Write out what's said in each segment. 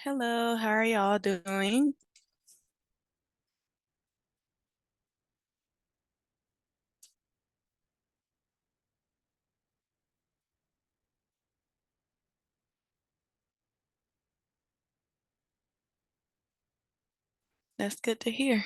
Hello, how are y'all doing? That's good to hear.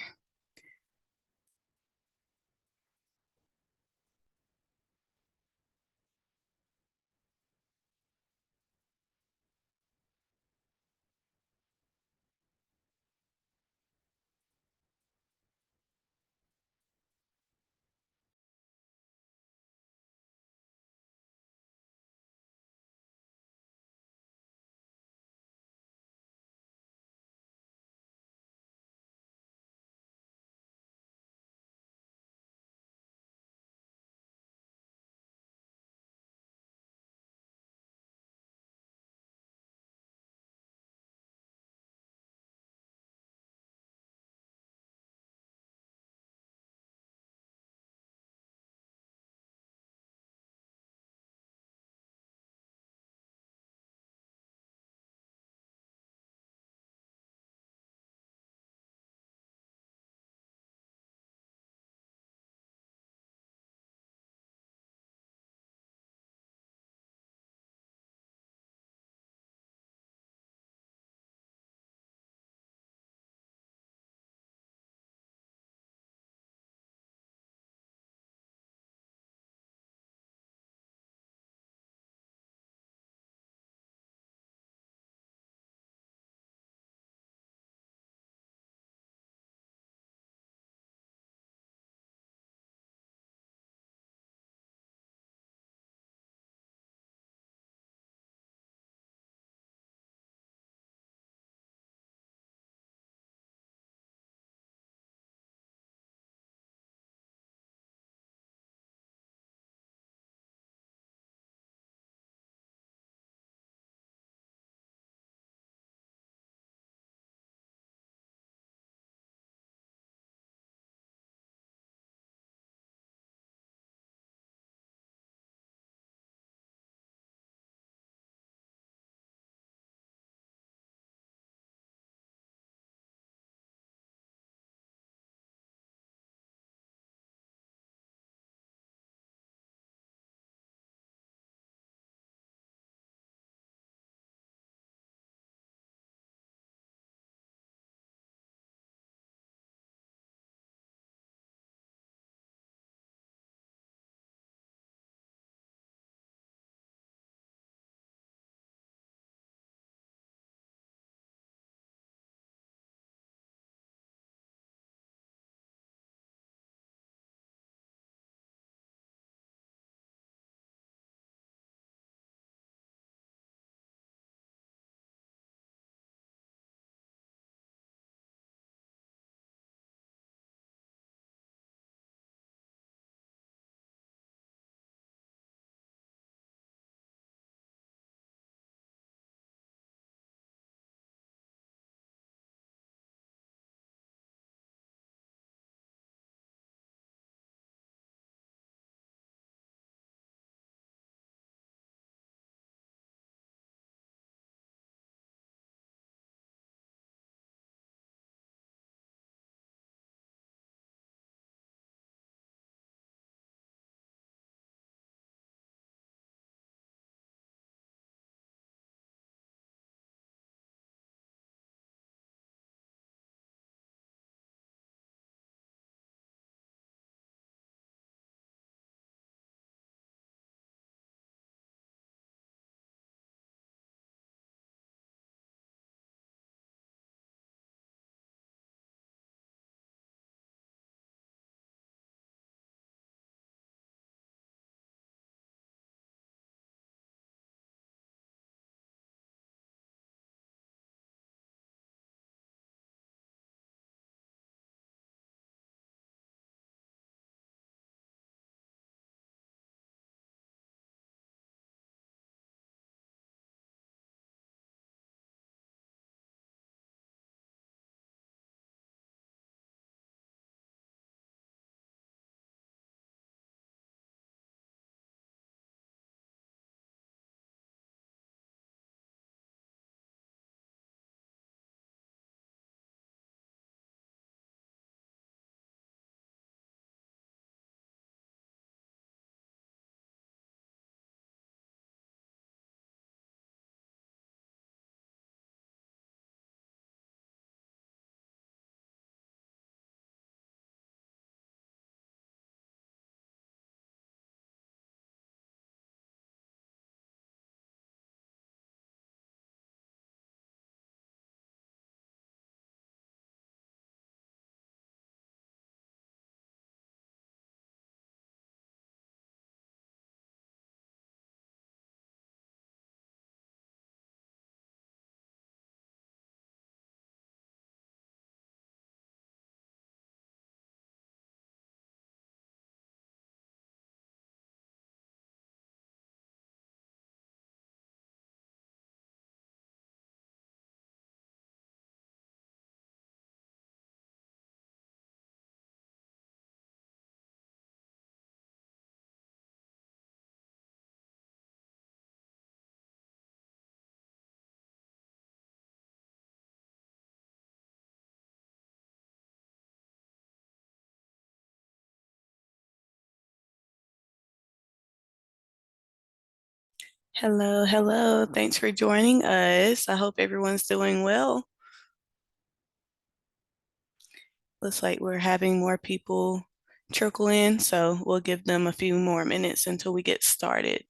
Hello, hello. Thanks for joining us. I hope everyone's doing well. Looks like we're having more people trickle in, so we'll give them a few more minutes until we get started.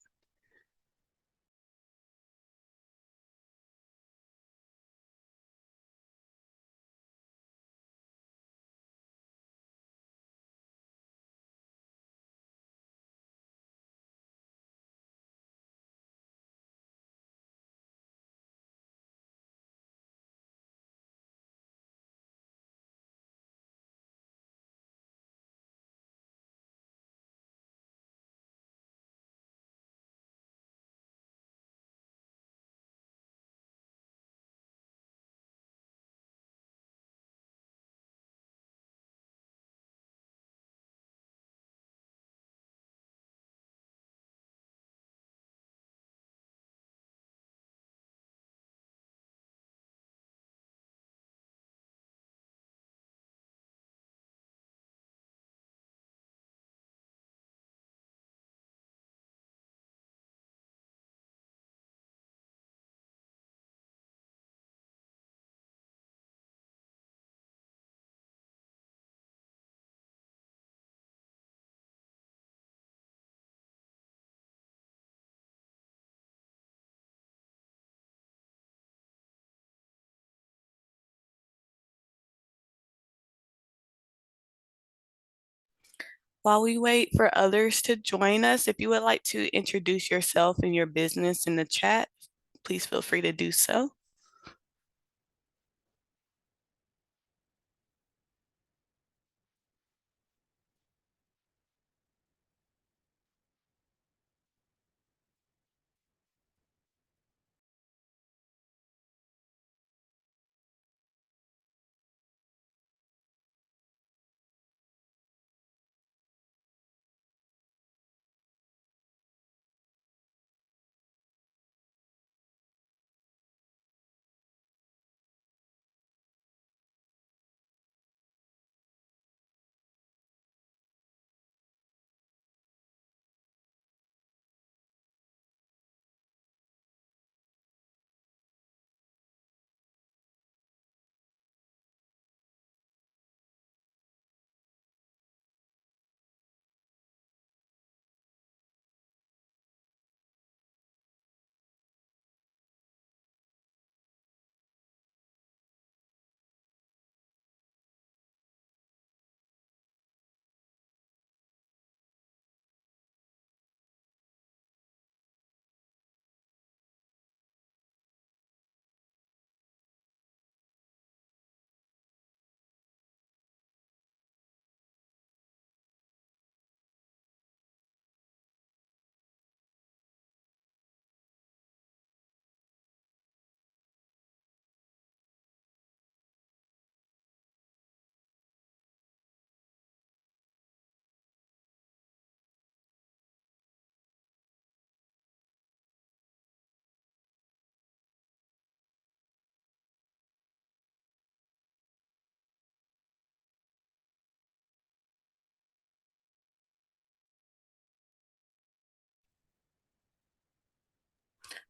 While we wait for others to join us, if you would like to introduce yourself and your business in the chat, please feel free to do so.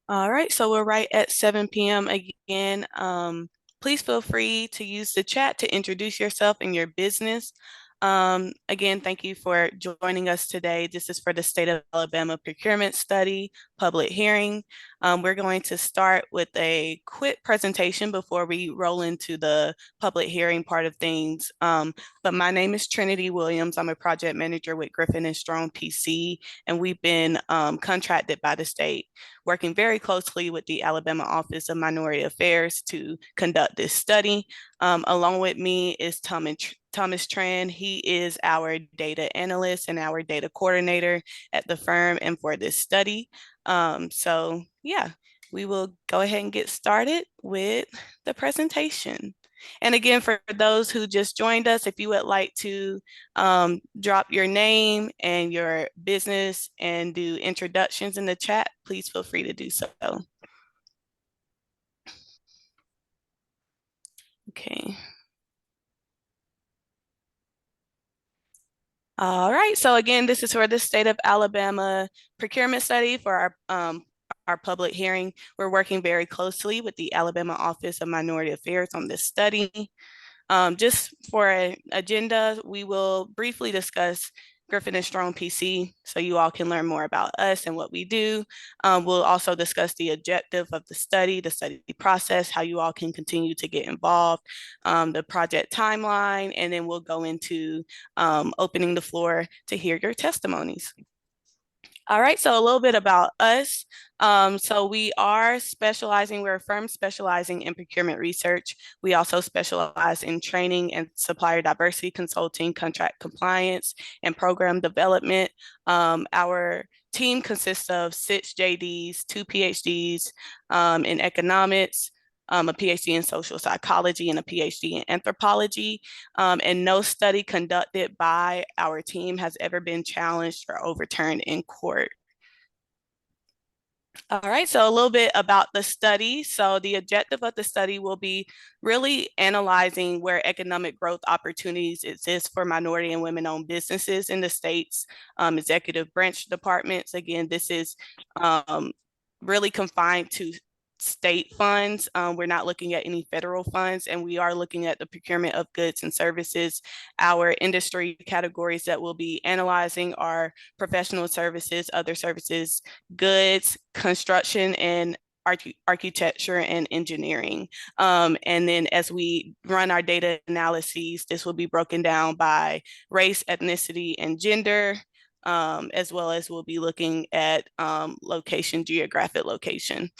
All right, so we're right at 7 p.m. again. Please feel free to use the chat to introduce yourself and your business. Again, thank you for joining us today. This is for the State of Alabama Procurement Study public hearing. We're going to start with a quick presentation before we roll into the public hearing part of things. But my name is Trinity Williams. I'm a project manager with Griffin and Strong PC, and we've been contracted by the state, working very closely with the Alabama Office of Minority Affairs to conduct this study. Along with me is Thomas Tran. He is our data analyst and our data coordinator at the firm and for this study. So yeah, we will go ahead and get started with the presentation. And again, for those who just joined us, if you would like to drop your name and your business and do introductions in the chat, please feel free to do so. Okay. All right. So again, this is for the State of Alabama procurement study for our our public hearing. We're working very closely with the Alabama Office of Minority Affairs on this study. Just for an agenda, we will briefly discuss Griffin and Strong PC so you all can learn more about us and what we do. We'll also discuss the objective of the study process, how you all can continue to get involved, the project timeline, and then we'll go into opening the floor to hear your testimonies. All right, so a little bit about us. So we're a firm specializing in procurement research. We also specialize in training and supplier diversity consulting, contract compliance, and program development. Our team consists of 6 JDs, 2 PhDs in economics, a PhD in social psychology, and a PhD in anthropology. And no study conducted by our team has ever been challenged or overturned in court. All right, so a little bit about the study. So the objective of the study will be really analyzing where economic growth opportunities exist for minority and women-owned businesses in the state's executive branch departments. Again, this is really confined to state funds. We're not looking at any federal funds, and we are looking at the procurement of goods and services. Our industry categories that we'll be analyzing are professional services, other services, goods, construction, and architecture and engineering. And then as we run our data analyses, this will be broken down by race, ethnicity, and gender. As well as we'll be looking at geographic location.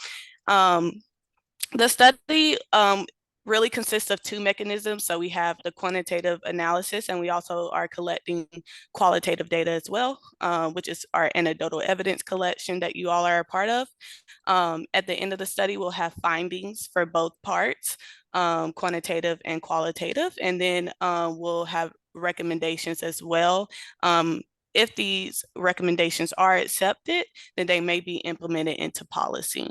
The study really consists of 2 mechanisms. So we have the quantitative analysis, and we also are collecting qualitative data as well, which is our anecdotal evidence collection that you all are a part of. At the end of the study, we'll have findings for both parts, quantitative and qualitative, and then we'll have recommendations as well. If these recommendations are accepted, then they may be implemented into policy.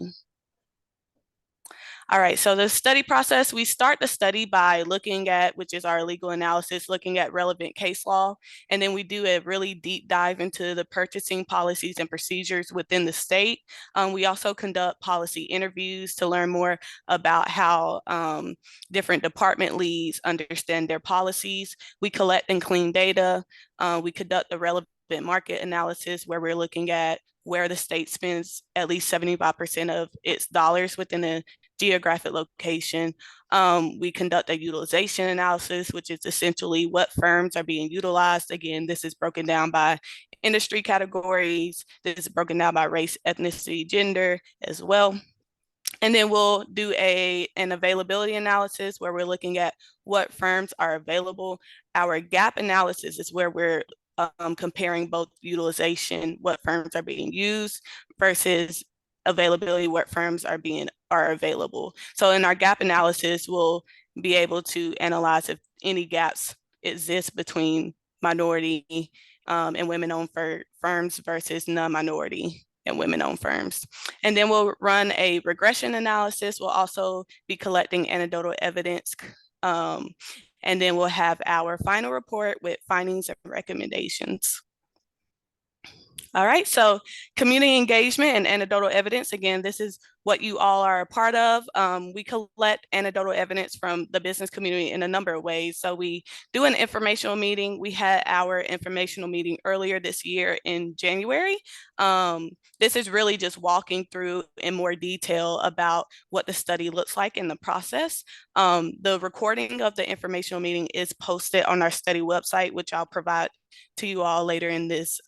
All right, so the study process, we start the study by looking at, which is our legal analysis, looking at relevant case law, and then we do a really deep dive into the purchasing policies and procedures within the state. We also conduct policy interviews to learn more about how different department leads understand their policies. We collect and clean data. We conduct the relevant market analysis where we're looking at where the state spends at least 75% of its dollars within a geographic location. We conduct a utilization analysis, which is essentially what firms are being utilized. Again, this is broken down by industry categories. This is broken down by race, ethnicity, gender as well. And then we'll do an availability analysis where we're looking at what firms are available. Our gap analysis is where we're comparing both utilization, what firms are being used, versus availability, what firms are available. So in our gap analysis, we'll be able to analyze if any gaps exist between minority and women-owned firms versus non-minority and women-owned firms. And then we'll run a regression analysis. We'll also be collecting anecdotal evidence. And then we'll have our final report with findings and recommendations. All right, so community engagement and anecdotal evidence. Again, this is what you all are a part of. We collect anecdotal evidence from the business community in a number of ways. So we do an informational meeting. We had our informational meeting earlier this year in January. This is really just walking through in more detail about what the study looks like in the process. The recording of the informational meeting is posted on our study website, which I'll provide to you all later in this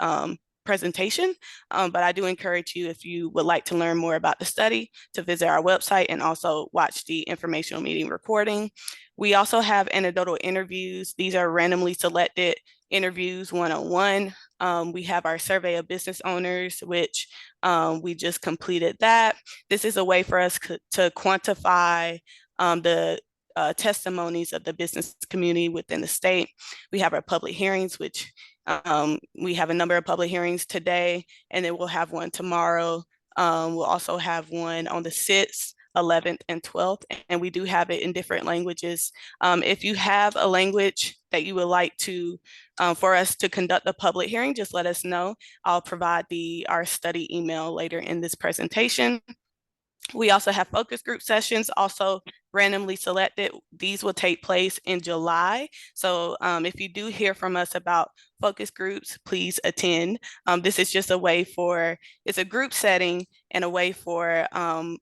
presentation, but I do encourage you, if you would like to learn more about the study, to visit our website and also watch the informational meeting recording. We also have anecdotal interviews. These are randomly selected interviews one-on-one. We have our survey of business owners, which we just completed that. This is a way for us to quantify the testimonies of the business community within the state. We have our public hearings, which we have a number of public hearings today, and then we'll have one tomorrow. We'll also have one on the 6th, 11th, and 12th, and we do have it in different languages. If you have a language that you would like to for us to conduct a public hearing, just let us know. I'll provide our study email later in this presentation. We also have focus group sessions, also randomly selected. These will take place in July. So if you do hear from us about focus groups, please attend. This is just a way it's a group setting and a way for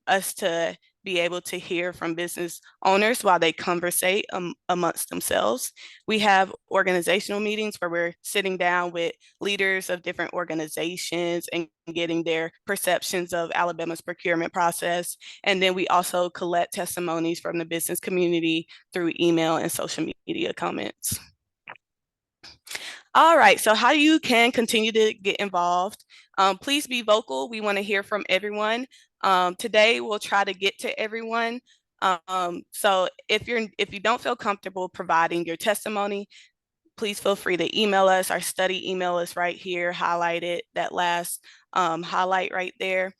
us to be able to hear from business owners while they conversate amongst themselves. We have organizational meetings where we're sitting down with leaders of different organizations and getting their perceptions of Alabama's procurement process. And then we also collect testimonies from the business community through email and social media comments. All right, so how you can continue to get involved. Please be vocal. We want to hear from everyone. Today, we'll try to get to everyone. So if you don't feel comfortable providing your testimony, please feel free to email us. Our study email is right here, highlighted, that last highlight right there.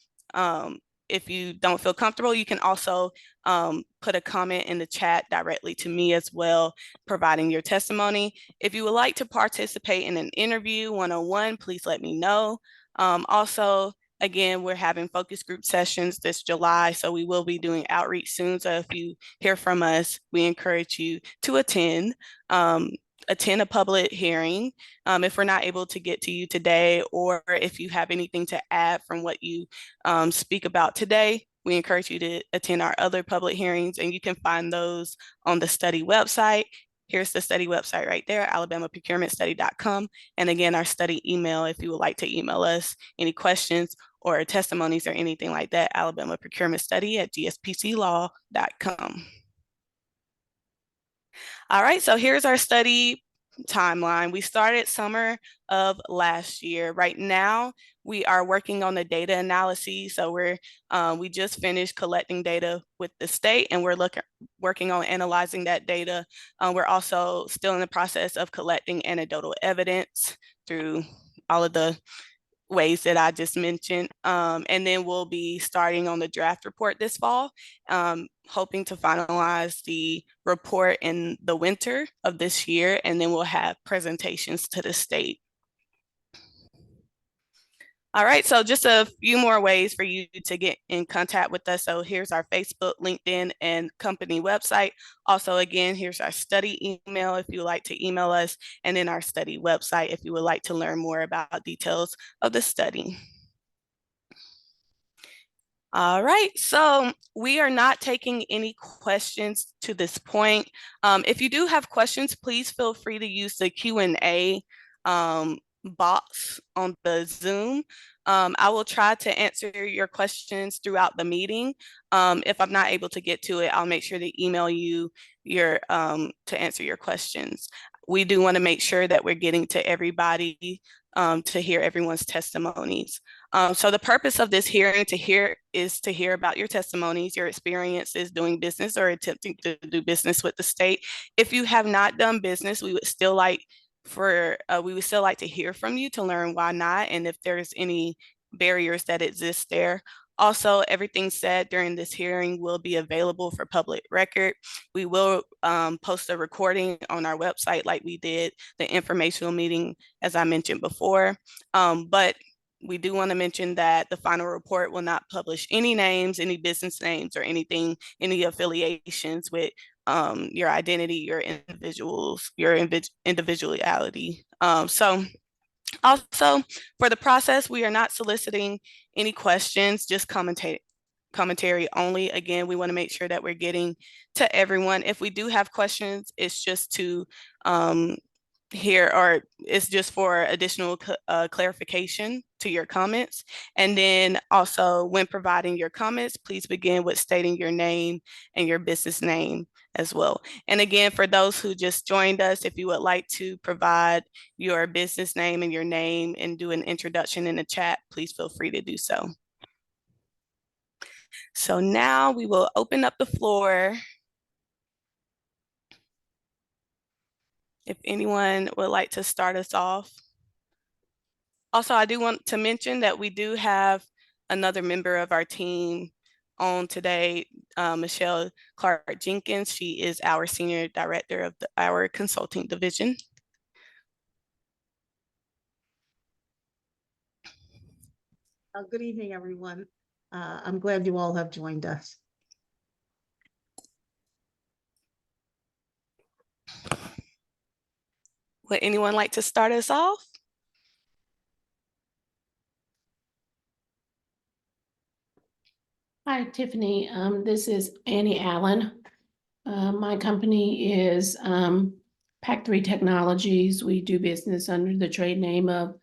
If you don't feel comfortable, you can also put a comment in the chat directly to me as well, providing your testimony. If you would like to participate in an interview one-on-one, please let me know. Also, again, we're having focus group sessions this July, so we will be doing outreach soon. So if you hear from us, we encourage you to attend a public hearing. If we're not able to get to you today, or if you have anything to add from what you speak about today, we encourage you to attend our other public hearings, and you can find those on the study website. Here's the study website right there, alabamaprocurementstudy.com. And again, our study email, if you would like to email us any questions or testimonies or anything like that, alabamaprocurementstudy@gspclaw.com. All right, so here's our study timeline. We started summer of last year. Right now, we are working on the data analysis. So we just finished collecting data with the state, and we're working on analyzing that data. We're also still in the process of collecting anecdotal evidence through all of the ways that I just mentioned. And then we'll be starting on the draft report this fall, hoping to finalize the report in the winter of this year, and then we'll have presentations to the state. All right, so just a few more ways for you to get in contact with us. So here's our Facebook, LinkedIn, and company website. Also, again, here's our study email if you would like to email us, and then our study website if you would like to learn more about details of the study. All right, so we are not taking any questions to this point. If you do have questions, please feel free to use the Q&A box on the Zoom. I will try to answer your questions throughout the meeting. If I'm not able to get to it, I'll make sure to email you to answer your questions. We do want to make sure that we're getting to everybody to hear everyone's testimonies. So the purpose of this hearing is to hear about your testimonies, your experiences doing business or attempting to do business with the state. If you have not done business, we would still like to hear from you to learn why not, and if there's any barriers that exist there. Also, everything said during this hearing will be available for public record. We will post a recording on our website like we did the informational meeting, as I mentioned before. But we do want to mention that the final report will not publish any names, any business names, or anything, any affiliations with your identity, your individuality. So also for the process, we are not soliciting any questions, just commentary only. Again, we want to make sure that we're getting to everyone. If we do have questions, it's just to here, or it's just for additional clarification to your comments. And then also when providing your comments, please begin with stating your name and your business name as well. And again, for those who just joined us, if you would like to provide your business name and your name and do an introduction in the chat, please feel free to do so. So now we will open up the floor. If anyone would like to start us off. Also, I do want to mention that we do have another member of our team on today Michelle Clark Jenkins. She is our Senior Director of our Consulting Division. Good evening, everyone. I'm glad you all have joined us. Would anyone like to start us off? Hi, Tiffany. This is Annie Allen. My company is Pack 3 Technologies. We do business under the trade name of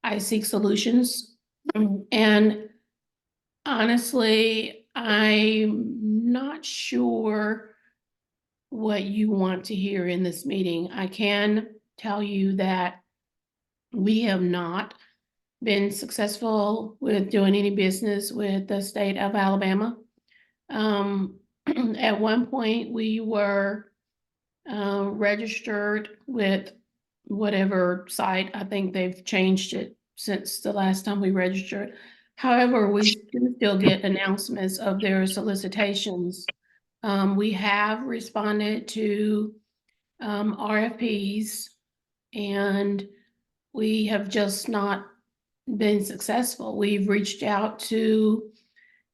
iSeek Solutions. And honestly, I'm not sure what you want to hear in this meeting. I can tell you that we have not been successful with doing any business with the state of Alabama. At one point, we were registered with whatever site. I think they've changed it since the last time we registered. However, we do still get announcements of their solicitations. We have responded to RFPs, and we have just not been successful. We've reached out to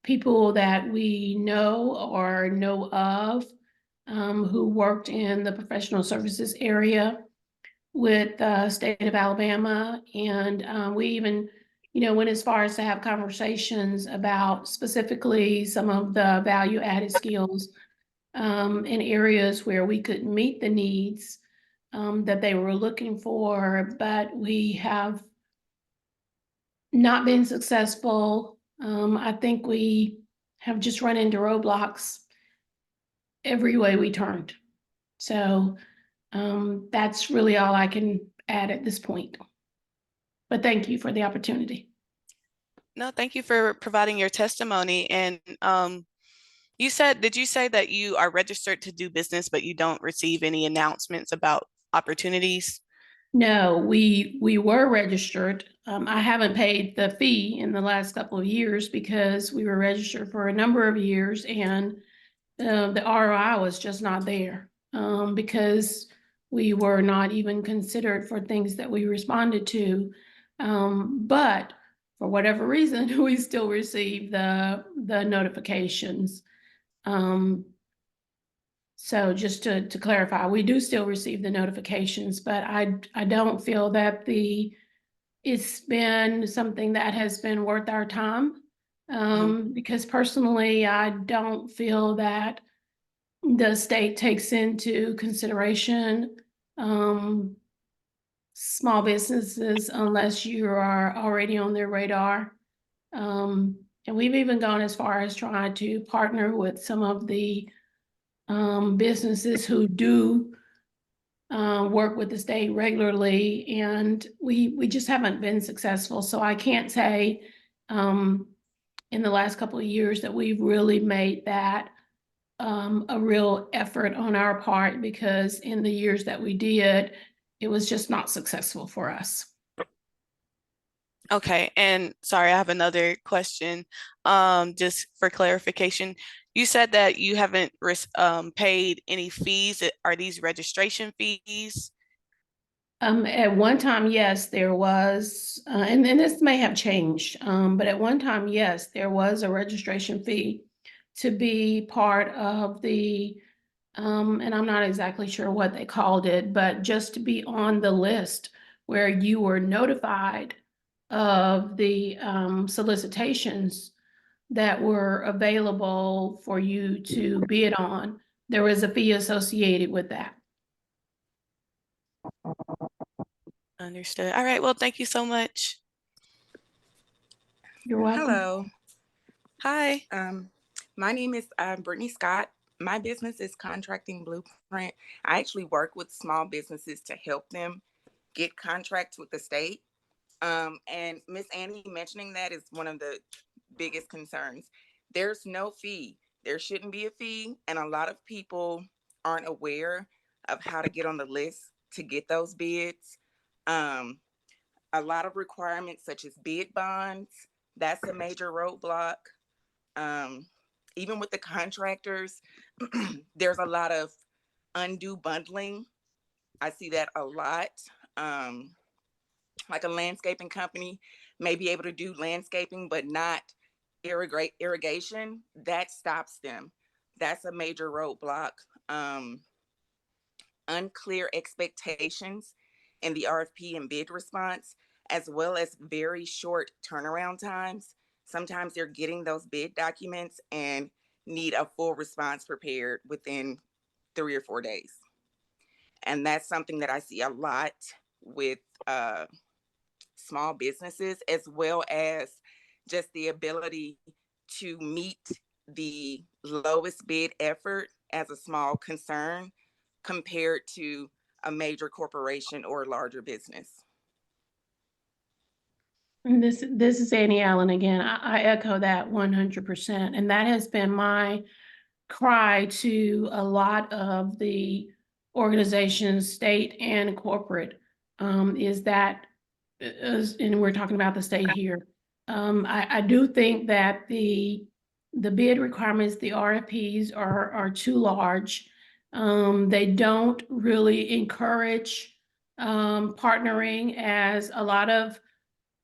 people that we know or know of who worked in the professional services area with the state of Alabama. And we even, went as far as to have conversations about specifically some of the value added skills in areas where we could meet the needs that they were looking for, but we have not been successful. I think we have just run into roadblocks every way we turned. So that's really all I can add at this point. But thank you for the opportunity. No, thank you for providing your testimony. And did you say that you are registered to do business, but you don't receive any announcements about opportunities? No, we were registered. I haven't paid the fee in the last couple of years because we were registered for a number of years, and the ROI was just not there because we were not even considered for things that we responded to. But for whatever reason, we still receive the notifications. So just to clarify, we do still receive the notifications, but I don't feel that it's been something that has been worth our time. Because personally, I don't feel that the state takes into consideration small businesses unless you are already on their radar. And we've even gone as far as trying to partner with some of the businesses who do work with the state regularly, and we just haven't been successful. So I can't say in the last couple of years that we've really made that a real effort on our part, because in the years that we did, it was just not successful for us. Okay, and sorry, I have another question. Just for clarification, you said that you haven't paid any fees. Are these registration fees? At one time, yes, there was, and then this may have changed, but at one time, yes, there was a registration fee to be part of the, and I'm not exactly sure what they called it, but just to be on the list where you were notified of the solicitations that were available for you to bid on. There was a fee associated with that. Understood. All right, well, thank you so much. You're welcome. Hello. Hi. My name is Brittany Scott. My business is Contracting Blueprint. I actually work with small businesses to help them get contracts with the state. And Miss Annie mentioning that is one of the biggest concerns. There's no fee. There shouldn't be a fee. And a lot of people aren't aware of how to get on the list to get those bids. Um, a lot of requirements such as bid bonds, that's a major roadblock. Um, even with the contractors, there's a lot of undue bundling. I see that a lot. Um, like a landscaping company may be able to do landscaping, but not irrigation. That stops them. That's a major roadblock. Um, Unclear expectations in the RFP and bid response, as well as very short turnaround times. Sometimes they're getting those bid documents and need a full response prepared within 3 or 4 days. And that's something that I see a lot with small businesses, as well as just the ability to meet the lowest bid effort as a small concern compared to a major corporation or larger business. And this is Annie Allen again. I echo that 100%. And that has been my cry to a lot of the organizations, state and corporate, is that, and we're talking about the state here. I do think that the bid requirements, the RFPs are too large. They don't really encourage partnering, as a lot of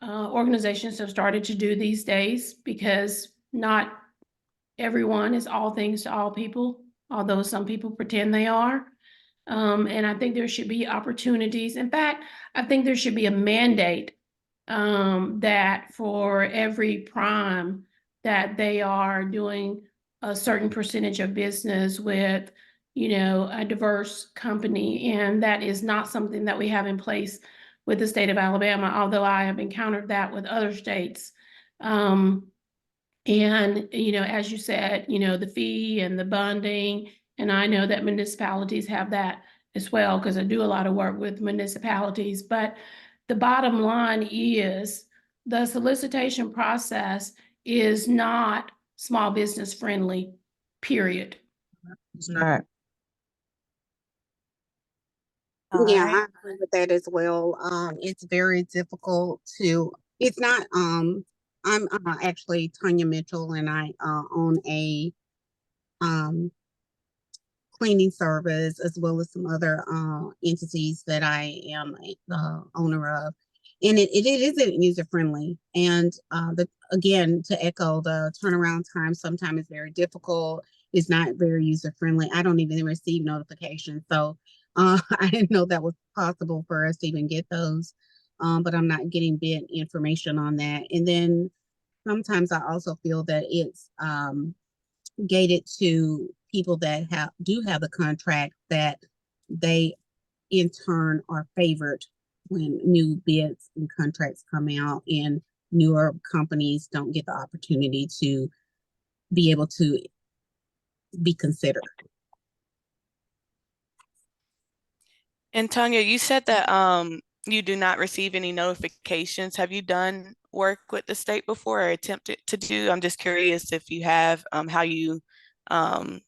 organizations have started to do these days, because not everyone is all things to all people, although some people pretend they are. And I think there should be opportunities. In fact, I think there should be a mandate that for every prime that they are doing a certain percentage of business with, a diverse company. And that is not something that we have in place with the state of Alabama, although I have encountered that with other states. And, as you said, the fee and the bonding, and I know that municipalities have that as well, because I do a lot of work with municipalities. But the bottom line is the solicitation process is not small business friendly, period. It's not. All Yeah, right. I agree with that as well. It's very difficult to, it's not, I'm actually Tanya Mitchell, and I own a um cleaning service, as well as some other entities that I am the owner of. And it isn't user friendly. And again, to echo, the turnaround time sometimes is very difficult. It's not very user friendly. I don't even receive notifications. So I didn't know that was possible for us to even get those. But I'm not getting bid information on that. And then sometimes I also feel that it's gated to people that do have the contract, that they in turn are favored when new bids and contracts come out, and newer companies don't get the opportunity to be able to be considered. And Tanya, you said that you do not receive any notifications. Have you done work with the state before or attempted to do? I'm just curious if you have, how you um,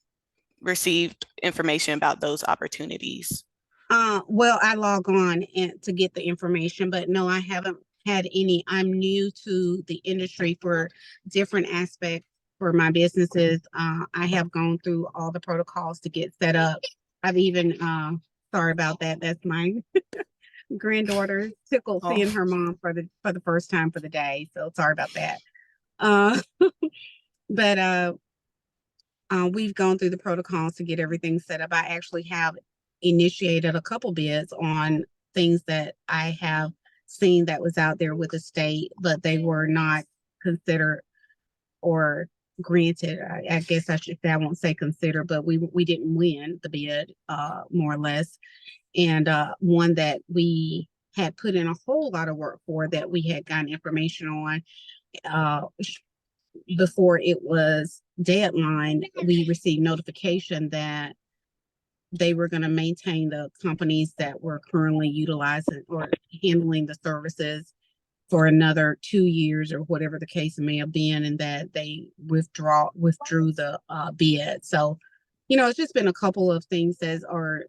received information about those opportunities. Well, I log on and to get the information, but no, I haven't had any. I'm new to the industry for different aspects for my businesses. I have gone through all the protocols to get set up. I've even, sorry about that. That's my granddaughter tickled Oh. seeing her mom for the first time for the day. So sorry about that. Uh, but we've gone through the protocols to get everything set up. I actually have initiated a couple bids on things that I have seen that was out there with the state, but they were not considered or granted. I guess I should say, I won't say consider, but we didn't win the bid, more or less. And one that we had put in a whole lot of work for, that we had gotten information on, before it was deadline, we received notification that they were going to maintain the companies that were currently utilizing or handling the services for another 2 years, or whatever the case may have been, and that they withdrew the bid. So, it's just been a couple of things that are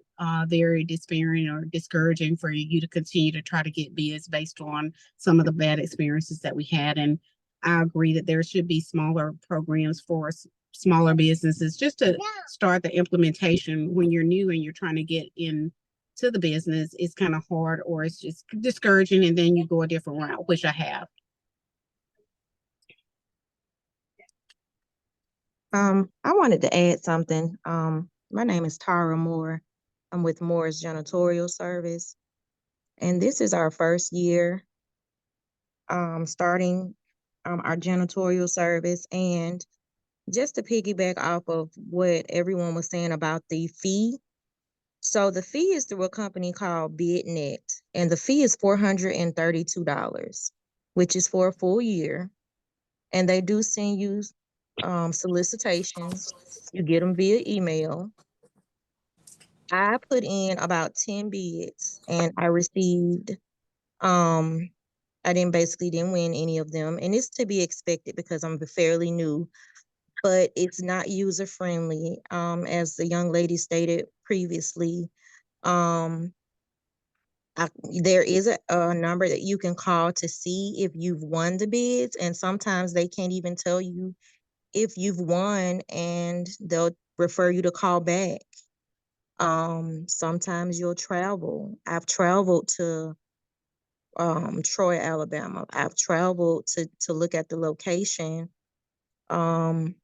very despairing or discouraging for you to continue to try to get bids based on some of the bad experiences that we had. And I agree that there should be smaller programs for smaller businesses just to start the implementation when you're new and you're trying to get in to the business. It's kind of hard or it's just discouraging, and then you go a different route, which I have. I wanted to add something. My name is Tara Moore. I'm with Moore's Janitorial Service, and this is our first year starting our janitorial service. And just to piggyback off of what everyone was saying about the fee, so the fee is through a company called BidNet, and the fee is $432, which is for a full year. And they do send you solicitations. You get them via email. I put in about 10 bids and I received, I didn't win any of them. And it's to be expected because I'm fairly new, but it's not user friendly. As the young lady stated previously, um, there is a number that you can call to see if you've won the bids, and sometimes they can't even tell you if you've won, and they'll refer you to call back. Sometimes you'll travel. I've traveled to Troy, Alabama. I've traveled to look at the location. Um,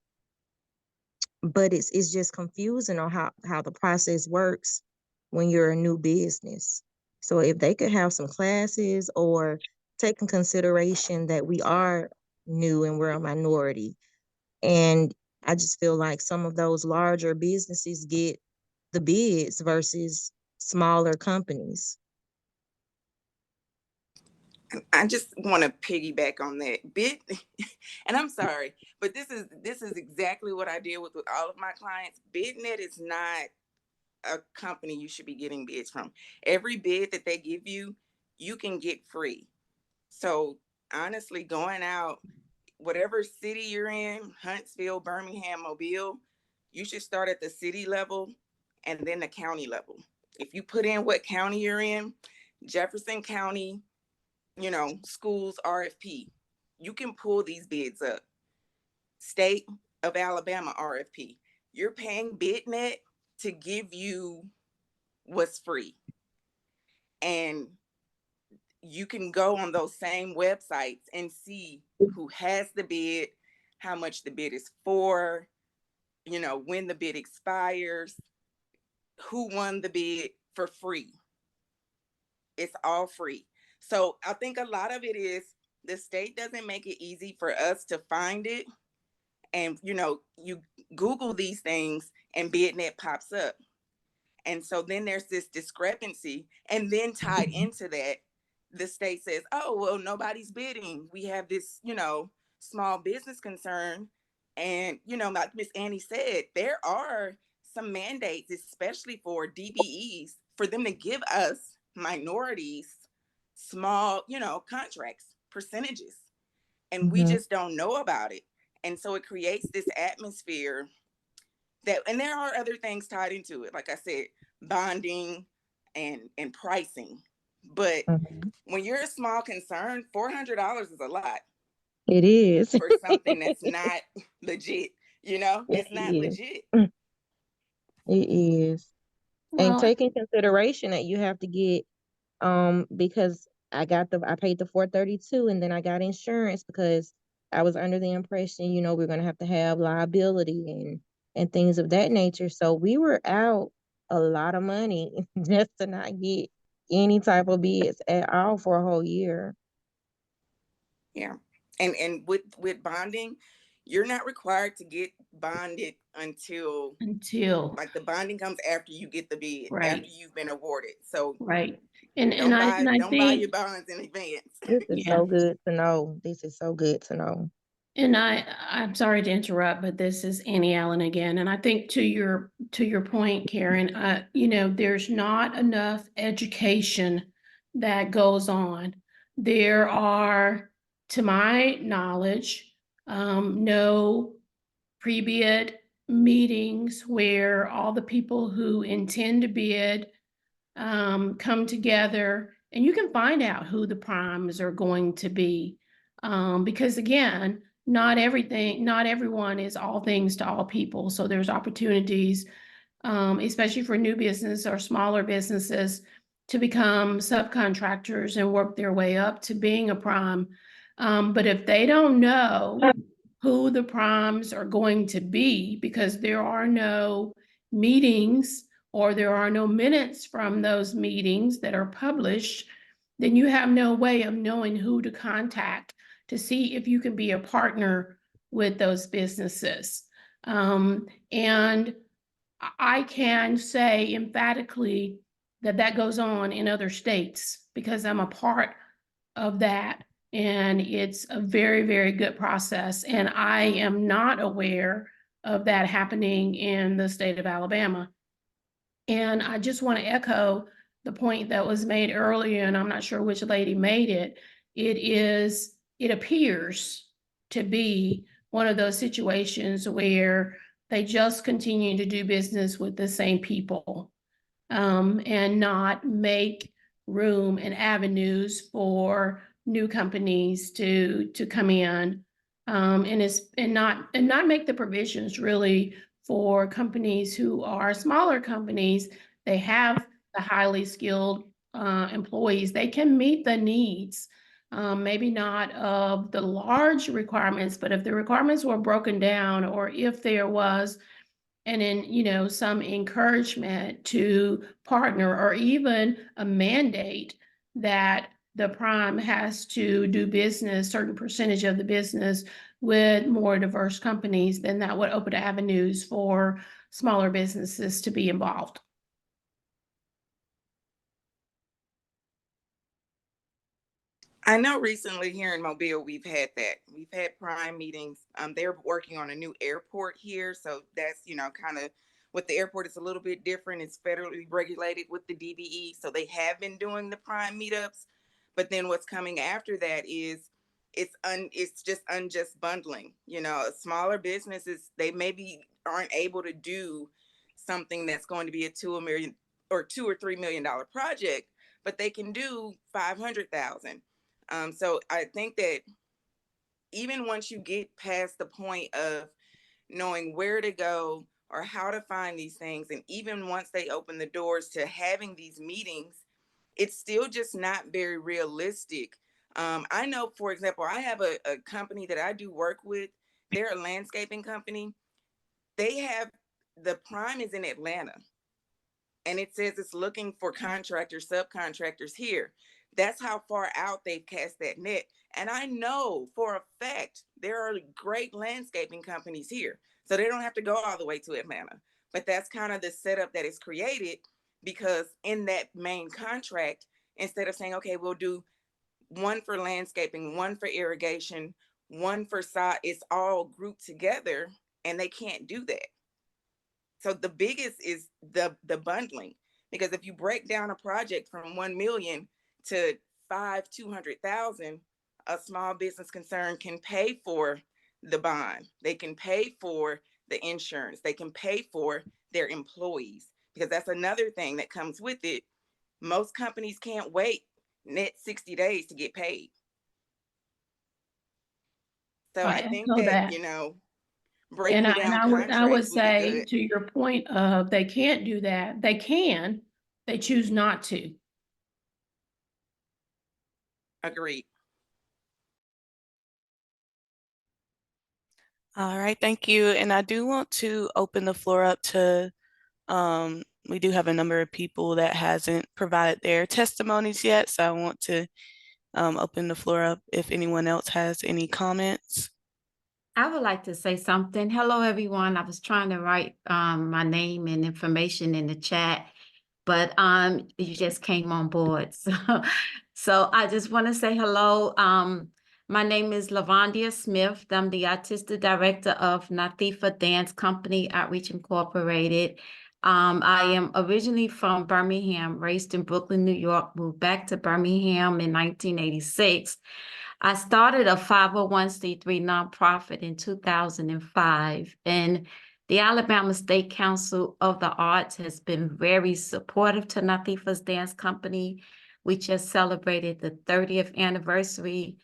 but it's just confusing on how the process works when you're a new business. So if they could have some classes or take in consideration that we are new and we're a minority, and I just feel like some of those larger businesses get the bids versus smaller companies. I just want to piggyback on that bit, and I'm sorry, but this is exactly what I deal with all of my clients. BidNet is not a company you should be getting bids from. Every bid that they give you, you can get free. So honestly, going out, whatever city you're in, Huntsville, Birmingham, Mobile, you should start at the city level and then the county level. If you put in what county you're in, Jefferson County, schools RFP, you can pull these bids up. State of Alabama RFP, you're paying BidNet to give you what's free. And you can go on those same websites and see who has the bid, how much the bid is for, when the bid expires, who won the bid for free. It's all free. So I think a lot of it is the state doesn't make it easy for us to find it. And, you Google these things and BidNet pops up. And so then there's this discrepancy. And then tied into that, the state says, oh, well, nobody's bidding. We have this, small business concern. And, like Miss Annie said, there are some mandates, especially for DBEs, for them to give us minorities small, contracts, percentages. And we just don't know about it. And so it creates this atmosphere and there are other things tied into it, like I said, bonding and pricing. But when you're a small concern, $400 is a lot. It is. For something that's not legit, it's not legit. It is. And Well, take in consideration that you have to get because I paid the 432 and then I got insurance because I was under the impression, we're gonna have to have liability and things of that nature. So we were out a lot of money just to not get any type of bids at all for a whole year. Yeah. And with bonding, you're not required to get bonded until like the bonding comes after you get the bid, after right, you've been awarded. So right. And don't buy your think, bonds in advance. This is yeah. so good to know. This is so good to know. And I'm sorry to interrupt, but this is Annie Allen again. And I think to your point, Karen, there's not enough education that goes on. There are, to my knowledge, no pre-bid meetings where all the people who intend to bid come together, and you can find out who the primes are going to be. Because again, not everyone is all things to all people. So there's opportunities, especially for new business or smaller businesses, to become subcontractors and work their way up to being a prime. But if they don't know who the primes are going to be, because there are no meetings or there are no minutes from those meetings that are published, then you have no way of knowing who to contact to see if you can be a partner with those businesses. And I can say emphatically that that goes on in other states because I'm a part of that. And it's a very, very good process. And I am not aware of that happening in the state of Alabama. And I just want to echo the point that was made earlier, and I'm not sure which lady made it. It appears to be one of those situations where they just continue to do business with the same people, and not make room and avenues for new companies to come in, and not make the provisions really for companies who are smaller companies. They have the highly skilled employees. They can meet the needs, maybe not of the large requirements, but if the requirements were broken down, or if there was and in some encouragement to partner, or even a mandate that the prime has to do business, certain percentage of the business, with more diverse companies, then that would open avenues for smaller businesses to be involved. I know recently here in Mobile, we've had that. We've had prime meetings. They're working on a new airport here. So that's, kind of with the airport, it's a little bit different. It's federally regulated with the DBE. So they have been doing the prime meetups. But then what's coming after that is it's just unjust bundling. Smaller businesses, they maybe aren't able to do something that's going to be a $2 or $3 million project, but they can do 500,000. So I think that even once you get past the point of knowing where to go or how to find these things, and even once they open the doors to having these meetings, it's still just not very realistic. I know, for example, I have a company that I do work with. They're a landscaping company. They have the prime is in Atlanta, and it says it's looking for contractors, subcontractors here. That's how far out they've cast that net. And I know for a fact there are great landscaping companies here. So they don't have to go all the way to Atlanta. But that's kind of the setup that is created, because in that main contract, instead of saying, okay, we'll do one for landscaping, one for irrigation, one for sod, it's all grouped together, and they can't do that. So the biggest is the bundling, because if you break down a project from 1 million to 200,000, a small business concern can pay for the bond. They can pay for the insurance. They can pay for their employees, because that's another thing that comes with it. Most companies can't wait net 60 days to get paid. So I I think echo that, that. breaking And down I would contracts would be say, good. to your point of they can't do that, they choose not to. Agreed. All right, thank you. And I do want to open the floor up to, we do have a number of people that hasn't provided their testimonies yet. So I want to open the floor up if anyone else has any comments. I would like to say something. Hello, everyone. I was trying to write my name and information in the chat, but you just came on board. So I just want to say hello. My name is Lavandia Smith. I'm the Artistic Director of Natifa Dance Company Outreach Incorporated. I am originally from Birmingham, raised in Brooklyn, New York, moved back to Birmingham in 1986. I started a 501c3 nonprofit in 2005, and the Alabama State Council of the Arts has been very supportive to Natifa's Dance Company. We just celebrated the 30th anniversary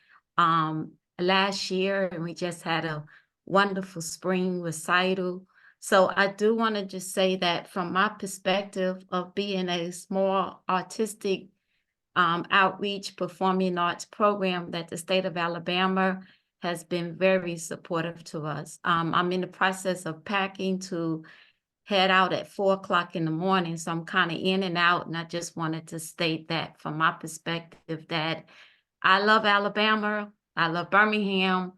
last year, and we just had a wonderful spring recital. So I do want to just say that from my perspective of being a small artistic outreach performing arts program, that the state of Alabama has been very supportive to us. I'm in the process of packing to head out at 4 o'clock in the morning. So I'm kind of in and out. And I just wanted to state that from my perspective that I love Alabama. I love Birmingham.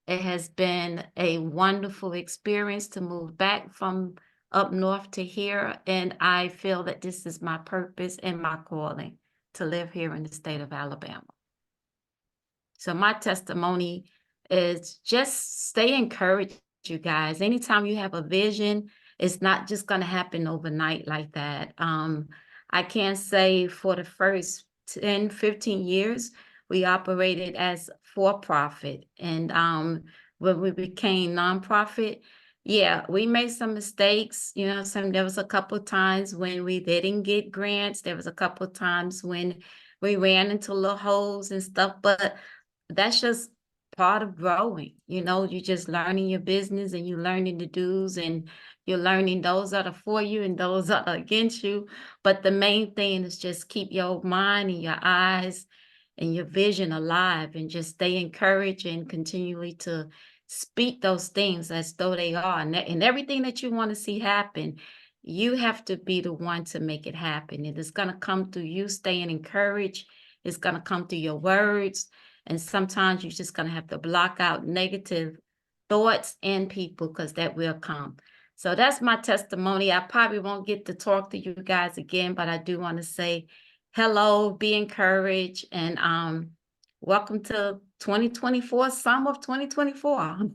It has been a wonderful experience to move back from up north to here. And I feel that this is my purpose and my calling to live here in the state of Alabama. So my testimony is just stay encouraged, you guys. Anytime you have a vision, it's not just going to happen overnight like that. I can say for the first 10, 15 years, we operated as for-profit. And when we became nonprofit, yeah, we made some mistakes. You know, there was a couple of times when we didn't get grants. There was a couple of times when we ran into little holes and stuff, but that's just part of growing. You know, you're just learning your business and you're learning the do's and you're learning those that are for you and those that are against you. But the main thing is just keep your mind and your eyes and your vision alive and just stay encouraged and continually to speak those things as though they are. And everything that you want to see happen, you have to be the one to make it happen. And it's going to come through you staying encouraged. It's going to come through your words. And sometimes you're just going to have to block out negative thoughts and people because that will come. So that's my testimony. I probably won't get to talk to you guys again, but I do want to say hello, be encouraged, and welcome to 2024, summer of 2024.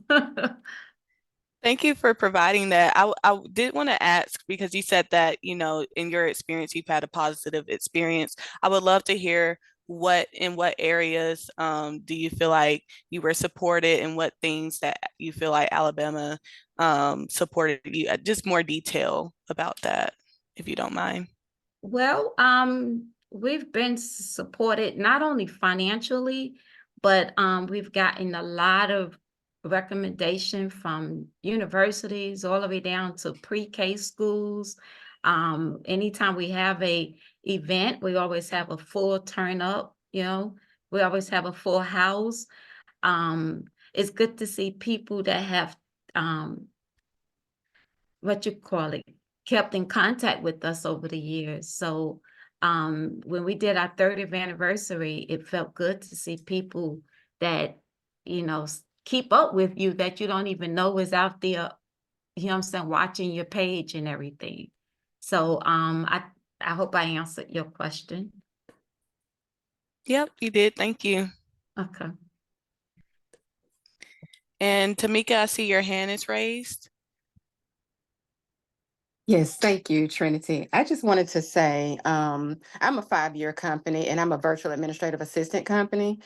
Thank you for providing that. I did want to ask, because you said that, you know, in your experience, you've had a positive experience. I would love to hear in what areas do you feel like you were supported, and what things that you feel like Alabama supported you. Just more detail about that, if you don't mind. Well, we've been supported not only financially, but we've gotten a lot of recommendation from universities all the way down to pre-K schools. Anytime we have a event, we always have a full turn up, you know, we always have a full house. It's good to see people that have what you call it, kept in contact with us over the years. So when we did our 30th anniversary, it felt good to see people that, you know, keep up with you that you don't even know is out there, you know what I'm saying, watching your page and everything. So I hope I answered your question. Yep, you did. Thank you. Okay. And Tamika, I see your hand is raised. Yes, thank you, Trinity. I just wanted to say, I'm a 5-year company and I'm a virtual administrative assistant company.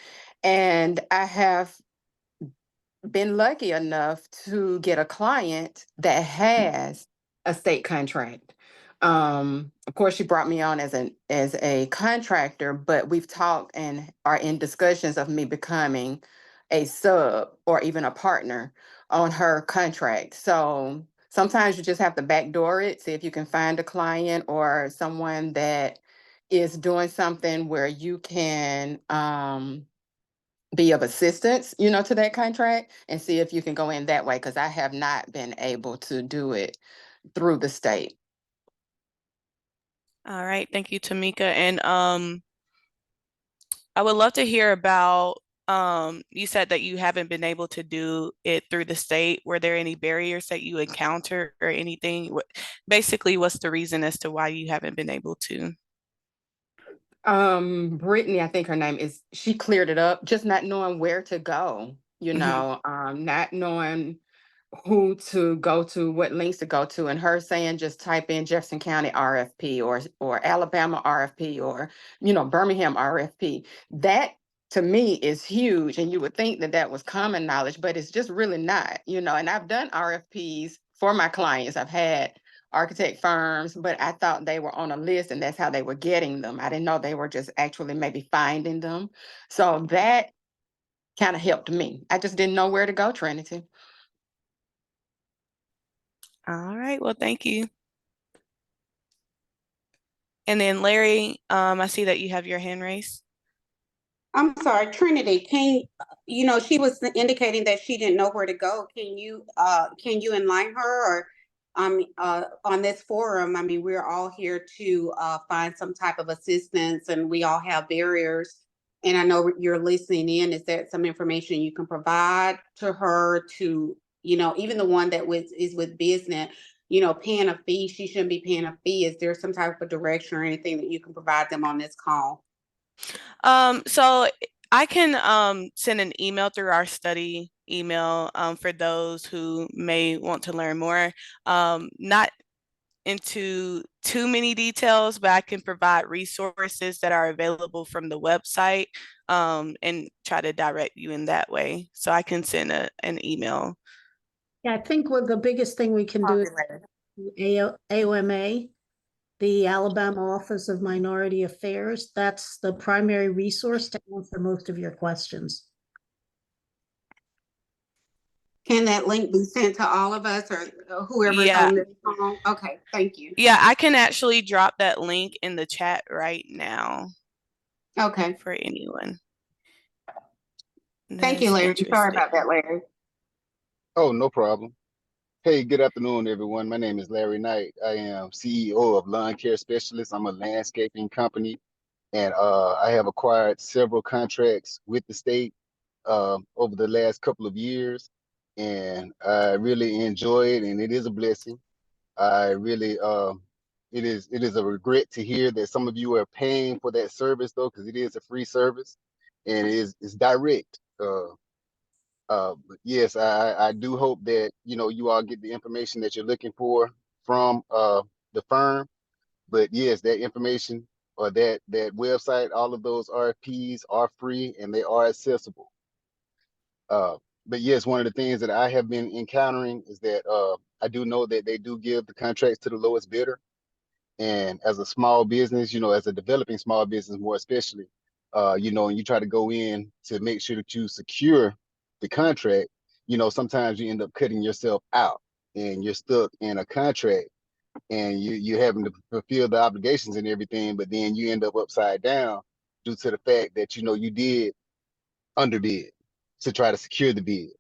And I have been lucky enough to get a client that has a state contract. Of course, she brought me on as a contractor, but we've talked and are in discussions of me becoming a sub or even a partner on her contract. So sometimes you just have to backdoor it, see if you can find a client or someone that is doing something where you can be of assistance, you know, to that contract, and see if you can go in that way, because I have not been able to do it through the state. All right, thank you, Tamika. And I would love to hear about, you said that you haven't been able to do it through the state. Were there any barriers that you encountered or anything? Basically, what's the reason as to why you haven't been able to? Brittany, I think her name is, she cleared it up, just not knowing where to go, you know, not knowing who to go to, what links to go to, and her saying just type in Jefferson County RFP or Alabama RFP or, you know, Birmingham RFP. That to me is huge, and you would think that that was common knowledge, but it's just really not, you know. And I've done RFPs for my clients. I've had architect firms, but I thought they were on a list and that's how they were getting them. I didn't know they were just actually maybe finding them. So that kind of helped me. I just didn't know where to go, Trinity. All right, well, thank you. And then Larry, I see that you have your hand raised. I'm sorry, Trinity, she was indicating that she didn't know where to go. Can you enlighten her or, on this forum? I mean, we're all here to, find some type of assistance and we all have barriers. And I know you're listening in. Is there some information you can provide to her to, even the one that is with business, paying a fee, she shouldn't be paying a fee. Is there some type of direction or anything that you can provide them on this call? So I can send an email through our study email for those who may want to learn more. Not into too many details, but I can provide resources that are available from the website and try to direct you in that way. So I can send an email. Yeah, I think what the biggest thing we can do is AOMA, the Alabama Office of Minority Affairs. That's the primary resource to answer most of your questions. Can that link be sent to all of us or whoever's Yeah. on this call? Okay, thank you. Yeah, I can actually drop that link in the chat right now Okay, for anyone that thank you, is Larry. Sorry interested. about that, Larry. Oh, no problem. Hey, good afternoon, everyone. My name is Larry Knight. I am CEO of Lawn Care Specialist. I'm a landscaping company, and I have acquired several contracts with the state over the last couple of years, and I really enjoy it, and it is a blessing. I really, it is a regret to hear that some of you are paying for that service though, because it is a free service, and it's direct. But yes, I do hope that you all get the information that you're looking for from the firm. But yes, that information or that website, all of those RFPs are free and they are accessible. But yes, one of the things that I have been encountering is that I do know that they do give the contracts to the lowest bidder. And as a small business, as a developing small business, more especially, and you try to go in to make sure that you secure the contract, sometimes you end up cutting yourself out and you're stuck in a contract and you're having to fulfill the obligations and everything, but then you end up upside down due to the fact that, you did underbid to try to secure the bid.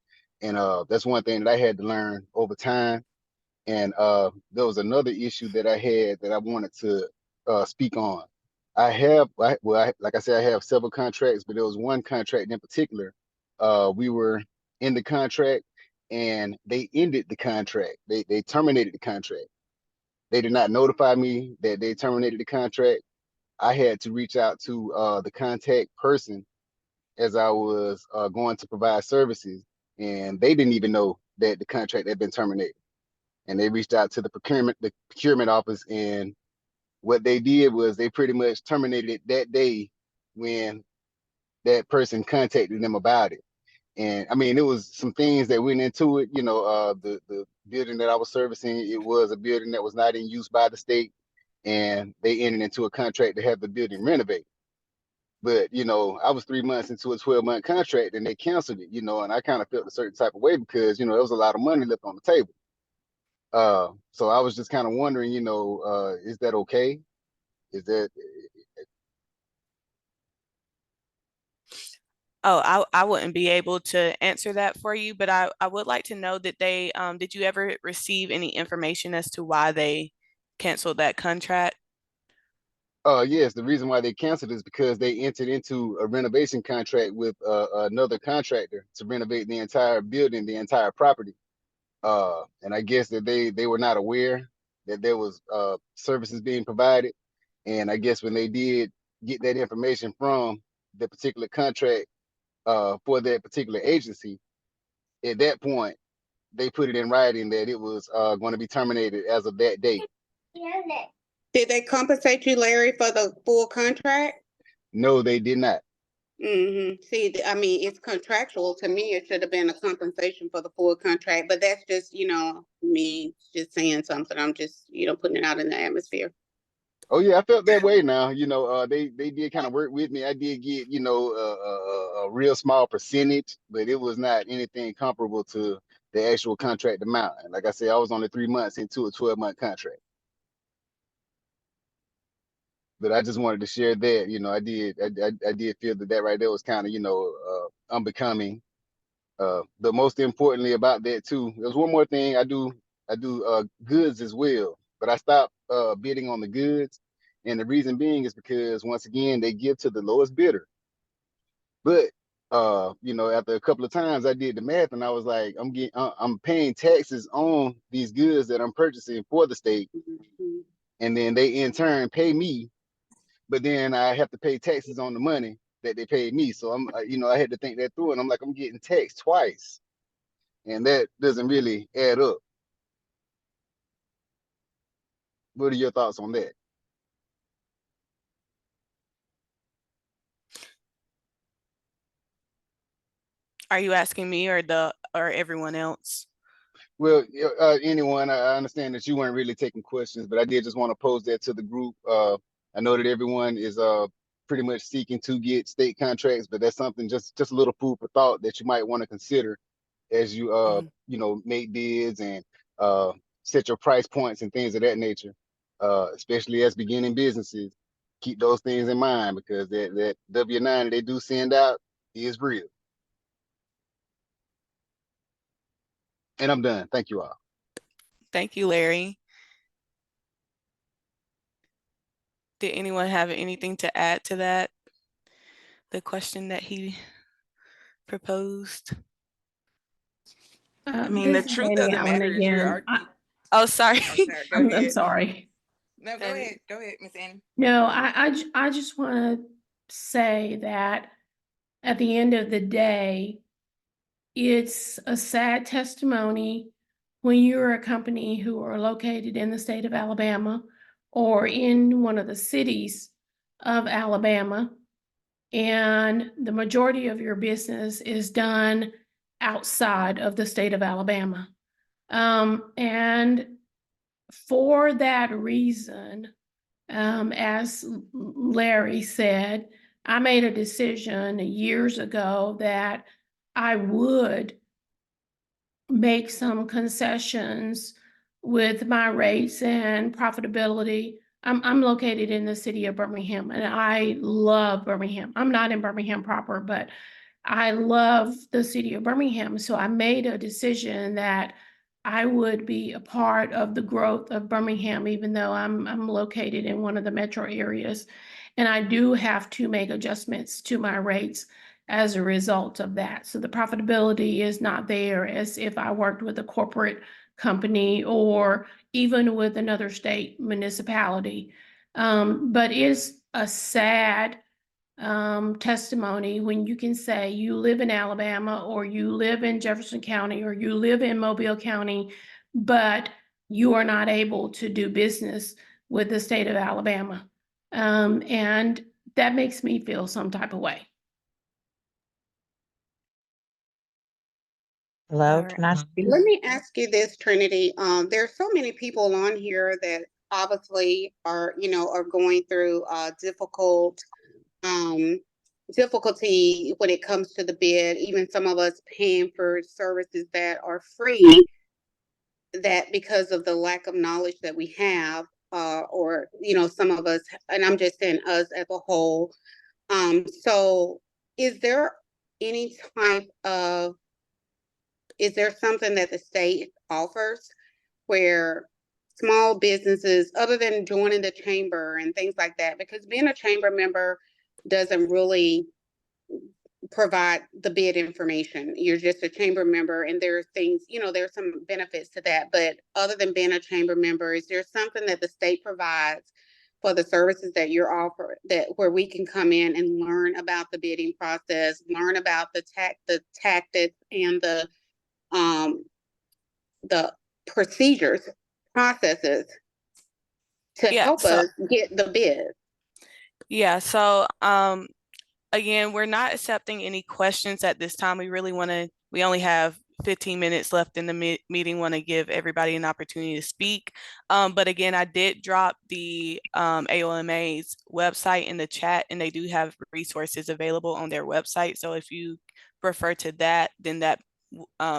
And that's one thing that I had to learn over time. And there was another issue that I had that I wanted to speak on. Like I said, I have several contracts, but there was one contract in particular. We were in the contract and they ended the contract. They terminated the contract. They did not notify me that they terminated the contract. I had to reach out to the contact person as I was going to provide services, and they didn't even know that the contract had been terminated. And they reached out to the procurement office, and what they did was they pretty much terminated it that day when that person contacted them about it. And I mean, it was some things that went into it. The building that I was servicing, it was a building that was not in use by the state, and they entered into a contract to have the building renovated. But I was 3 months into a 12-month contract, and they canceled it. And I kind of felt a certain type of way because there was a lot of money left on the table. So I was just kind of wondering, is that okay? Is that Oh, I wouldn't be able to answer that for you, but I would like to know that did you ever receive any information as to why they canceled that contract? yes, the reason why they canceled is because they entered into a renovation contract with another contractor to renovate the entire building, the entire property. And I guess that they were not aware that there was services being provided. And I guess when they did get that information from the particular contract for that particular agency, at that point, they put it in writing that it was going to be terminated as of that date. Did they compensate you, Larry, for the full contract? No, they did not. See, I mean, it's contractual. To me, it should have been a compensation for the full contract, but that's just, me just saying something. I'm just, putting it out in the atmosphere. Oh yeah, I felt that way now. They did kind of work with me. I did get, a real small percentage, but it was not anything comparable to the actual contract amount. And like I said, I was only 3 months into a 12-month contract. But I just wanted to share that. I did feel that right there was kind of, unbecoming. But most importantly about that too, there's one more thing I do goods as well, but I stopped bidding on the goods, and the reason being is because once again they give to the lowest bidder. But after a couple of times I did the math and I was like, I'm paying taxes on these goods that I'm purchasing for the state, and then they in turn pay me, but then I have to pay taxes on the money that they paid me. So I had to think that through, and I'm like, I'm getting taxed twice, and that doesn't really add up. What are your thoughts on that? Are you asking me or everyone else? Well, anyone, I understand that you weren't really taking questions, but I did just want to pose that to the group. I know that everyone is pretty much seeking to get state contracts, but that's something just a little food for thought that you might want to consider as you Mhm. make bids and set your price points and things of that nature. Especially as beginning businesses, keep those things in mind because that W-9 they do send out is real. And I'm done. Thank you all. Thank you, Larry. Did anyone have anything to add to that? The question that he proposed? I mean, the This is truth of Annie the Allen matter is again. Oh, sorry. I'm sorry, go I'm ahead. sorry. No, go ahead. Go ahead, Miss Annie. No, I just want to say that at the end of the day, it's a sad testimony when you're a company who are located in the state of Alabama or in one of the cities of Alabama, and the majority of your business is done outside of the state of Alabama. And for that reason, as Larry said, I made a decision years ago that I would make some concessions with my rates and profitability. I'm located in the city of Birmingham and I love Birmingham. I'm not in Birmingham proper, but I love the city of Birmingham. So I made a decision that I would be a part of the growth of Birmingham, even though I'm located in one of the metro areas. And I do have to make adjustments to my rates as a result of that. So the profitability is not there as if I worked with a corporate company or even with another state municipality. But it's a sad testimony when you can say you live in Alabama or you live in Jefferson County or you live in Mobile County, but you are not able to do business with the state of Alabama. And that makes me feel some type of way. Hello, All right. can I speak? Let me ask you this, Trinity. There's so many people on here that obviously are going through difficulty when it comes to the bid. Even some of us paying for services that are free, that because of the lack of knowledge that we have, or some of us, and I'm just saying us as a whole. So is there any type of is there something that the state offers where small businesses, other than joining the chamber and things like that, because being a chamber member doesn't really provide the bid information. You're just a chamber member, and there are things, there's some benefits to that. But other than being a chamber member, is there something that the state provides for the services that you're offering, that where we can come in and learn about the bidding process, learn about the tactics and the procedures, processes to Yeah, help so us get the bid? yeah, so again, we're not accepting any questions at this time. We only have 15 minutes left in the meeting, want to give everybody an opportunity to speak. But again, I did drop the AOMA's website in the chat, and they do have resources available on their website. So if you refer to that, then that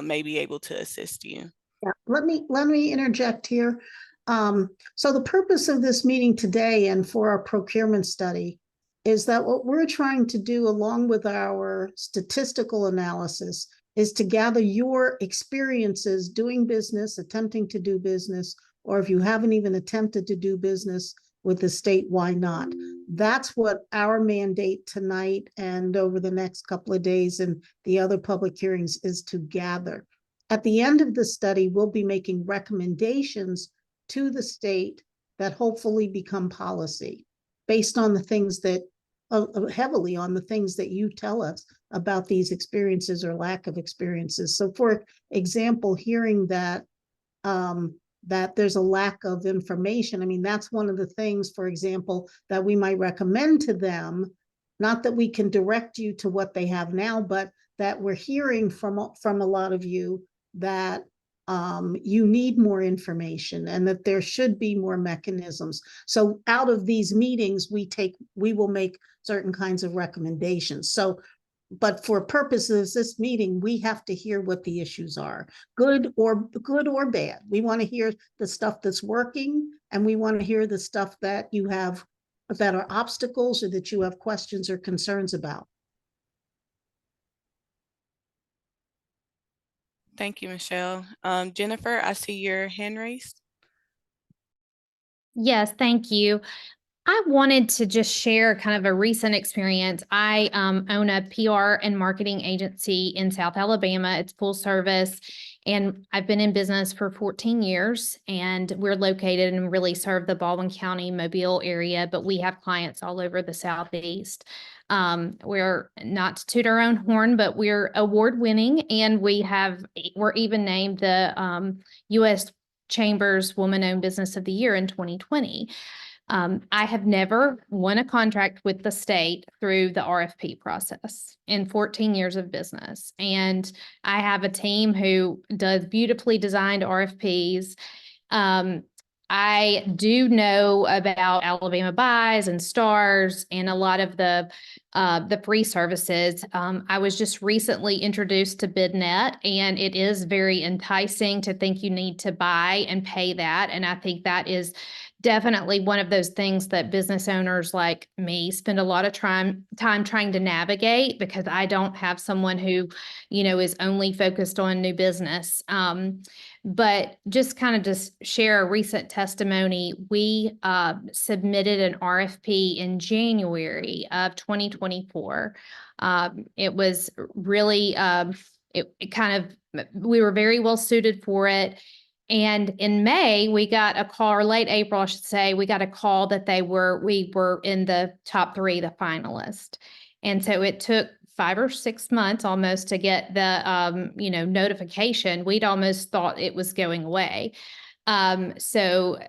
may be able to assist you. Yeah, let me interject here. So the purpose of this meeting today and for our procurement study is that what we're trying to do, along with our statistical analysis, is to gather your experiences doing business, attempting to do business, or if you haven't even attempted to do business with the state, why not? That's what our mandate tonight and over the next couple of days and the other public hearings is to gather. At the end of the study, we'll be making recommendations to the state that hopefully become policy based on the things that heavily on the things that you tell us about these experiences or lack of experiences. So for example, hearing that that there's a lack of information, I mean, that's one of the things, for example, that we might recommend to them, not that we can direct you to what they have now, but that we're hearing from a lot of you that you need more information and that there should be more mechanisms. So out of these meetings, we will make certain kinds of recommendations. So, but for purposes of this meeting, we have to hear what the issues are, good or bad. We want to hear the stuff that's working, and we want to hear the stuff that you have that are obstacles or that you have questions or concerns about. Thank you, Michelle. Jennifer, I see your hand raised. Yes, thank you. I wanted to just share kind of a recent experience. I own a PR and marketing agency in South Alabama. It's full service, and I've been in business for 14 years, and we're located and really serve the Baldwin County, Mobile area, but we have clients all over the Southeast. We're not to toot our own horn, but we're award winning, and we're even named the U.S. Chambers Woman Owned Business of the Year in 2020. I have never won a contract with the state through the RFP process in 14 years of business. And I have a team who does beautifully designed RFPs. I do know about Alabama Buys and Stars and a lot of the free services. I was just recently introduced to BidNet, and it is very enticing to think you need to buy and pay that. And I think that is definitely one of those things that business owners like me spend a lot of time trying to navigate, because I don't have someone who, is only focused on new business. But just kind of just share a recent testimony. We submitted an RFP in January of 2024. It was really, we were very well suited for it. And in May, we got a call, or late April, I should say, we got a call that we were in the top 3, the finalists. And so it took 5 or 6 months almost to get the, notification. We'd almost thought it was going away. So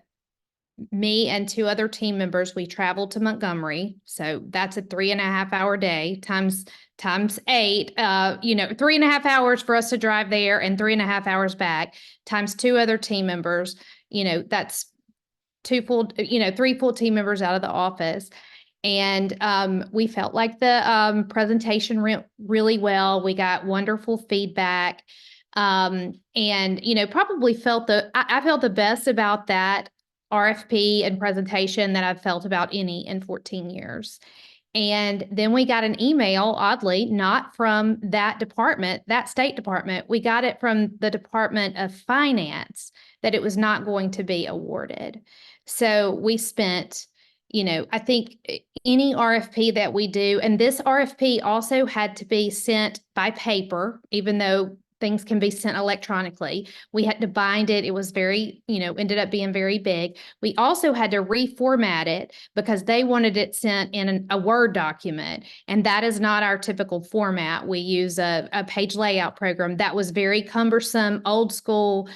me and 2 other team members, we traveled to Montgomery. So that's a 3.5-hour day times 8, 3.5 hours for us to drive there and 3.5 hours back times 2 other team members. That's 3 full team members out of the office. And we felt like the presentation went really well. We got wonderful feedback. And, probably I felt the best about that RFP and presentation that I've felt about any in 14 years. And then we got an email, oddly, not from that department, that state department. We got it from the Department of Finance that it was not going to be awarded. So we spent, I think any RFP that we do, and this RFP also had to be sent by paper, even though things can be sent electronically. We had to bind it. It was very, ended up being very big. We also had to reformat it because they wanted it sent in a Word document. And that is not our typical format. We use a page layout program that was very cumbersome, old school,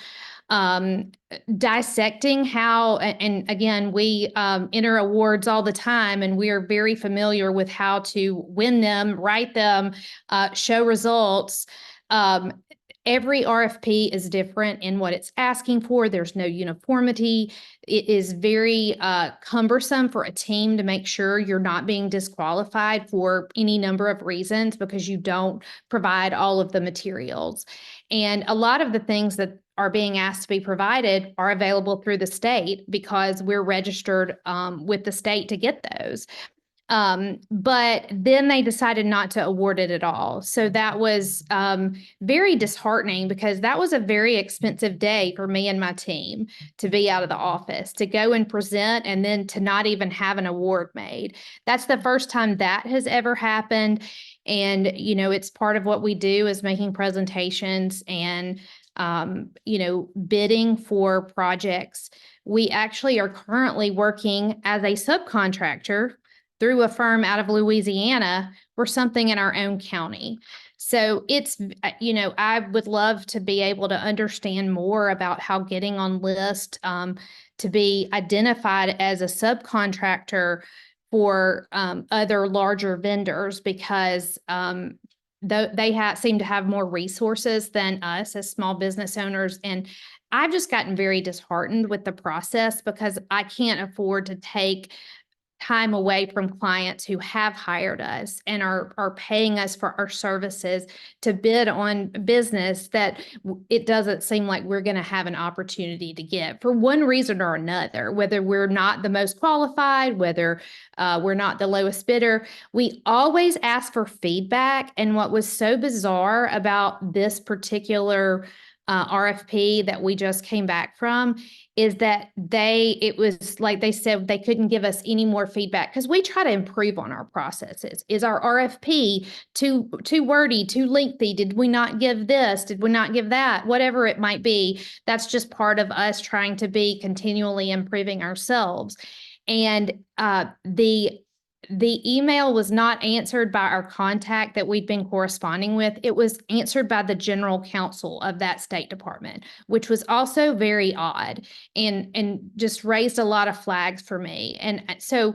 dissecting how, and again, we enter awards all the time, and we are very familiar with how to win them, write them, show results. every RFP is different in what it's asking for. There's no uniformity. It is very cumbersome for a team to make sure you're not being disqualified for any number of reasons because you don't provide all of the materials. And a lot of the things that are being asked to be provided are available through the state because we're registered with the state to get those. But then they decided not to award it at all. So that was very disheartening because that was a very expensive day for me and my team to be out of the office, to go and present and then to not even have an award made. That's the first time that has ever happened. And, you know, it's part of what we do is making presentations and, you know, bidding for projects. We actually are currently working as a subcontractor through a firm out of Louisiana for something in our own county. So it's, you know, I would love to be able to understand more about how getting on list to be identified as a subcontractor for other larger vendors because they seem to have more resources than us as small business owners. And I've just gotten very disheartened with the process because I can't afford to take time away from clients who have hired us and are paying us for our services to bid on business that it doesn't seem like we're going to have an opportunity to get for one reason or another, whether we're not the most qualified, whether we're not the lowest bidder. We always ask for feedback. And what was so bizarre about this particular RFP that we just came back from is that it was like they said they couldn't give us any more feedback because we try to improve on our processes. Is our RFP too wordy, too lengthy? Did we not give this? Did we not give that? Whatever it might be, that's just part of us trying to be continually improving ourselves. And the email was not answered by our contact that we'd been corresponding with. It was answered by the general counsel of that State Department, which was also very odd and just raised a lot of flags for me. And so,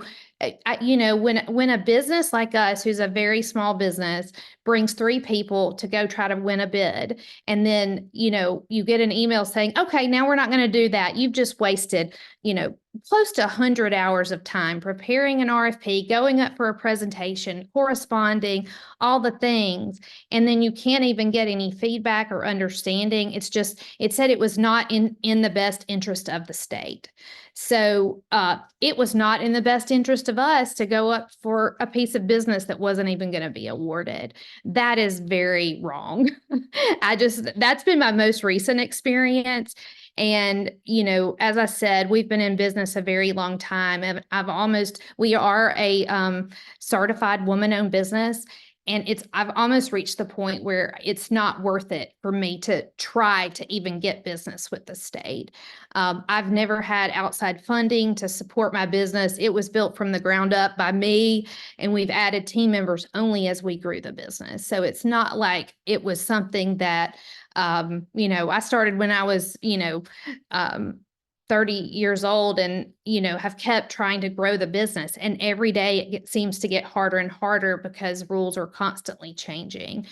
you know, when a business like us, who's a very small business, brings 3 people to go try to win a bid, and then, you know, you get an email saying, okay, now we're not going to do that. You've just wasted, you know, close to 100 hours of time preparing an RFP, going up for a presentation, corresponding, all the things, and then you can't even get any feedback or understanding. It's just, it said it was not in the best interest of the state. So it was not in the best interest of us to go up for a piece of business that wasn't even going to be awarded. That is very wrong. That's been my most recent experience. And, you know, as I said, we've been in business a very long time. And we are a certified woman-owned business. And I've almost reached the point where it's not worth it for me to try to even get business with the state. I've never had outside funding to support my business. It was built from the ground up by me, and we've added team members only as we grew the business. So it's not like it was something that, you know, I started when I was, you know, 30 years old and, you know, have kept trying to grow the business. And every day it seems to get harder and harder because rules are constantly changing.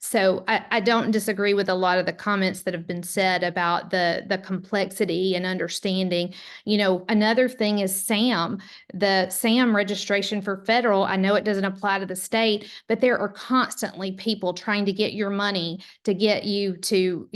So I don't disagree with a lot of the comments that have been said about the complexity and understanding. You know, another thing is SAM, the SAM registration for federal. I know it doesn't apply to the state, but there are constantly people trying to get your money to get you to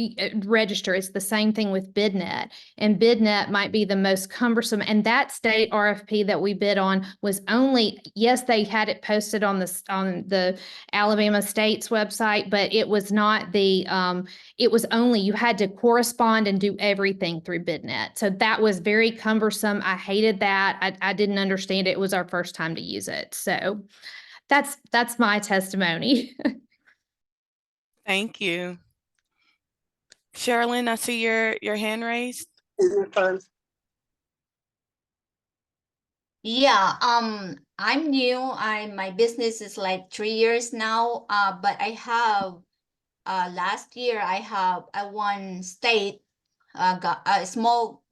register. It's the same thing with BidNet, and BidNet might be the most cumbersome. And that state RFP that we bid on was only, yes, they had it posted on the Alabama State's website, but it was not it was only, you had to correspond and do everything through BidNet. So that was very cumbersome. I hated that. I didn't understand it. It was our first time to use it. So that's my testimony. Thank you. Sherilyn, I see your hand raised. Yeah, I'm new. My business is like 3 years now. But I have last year I won state got a small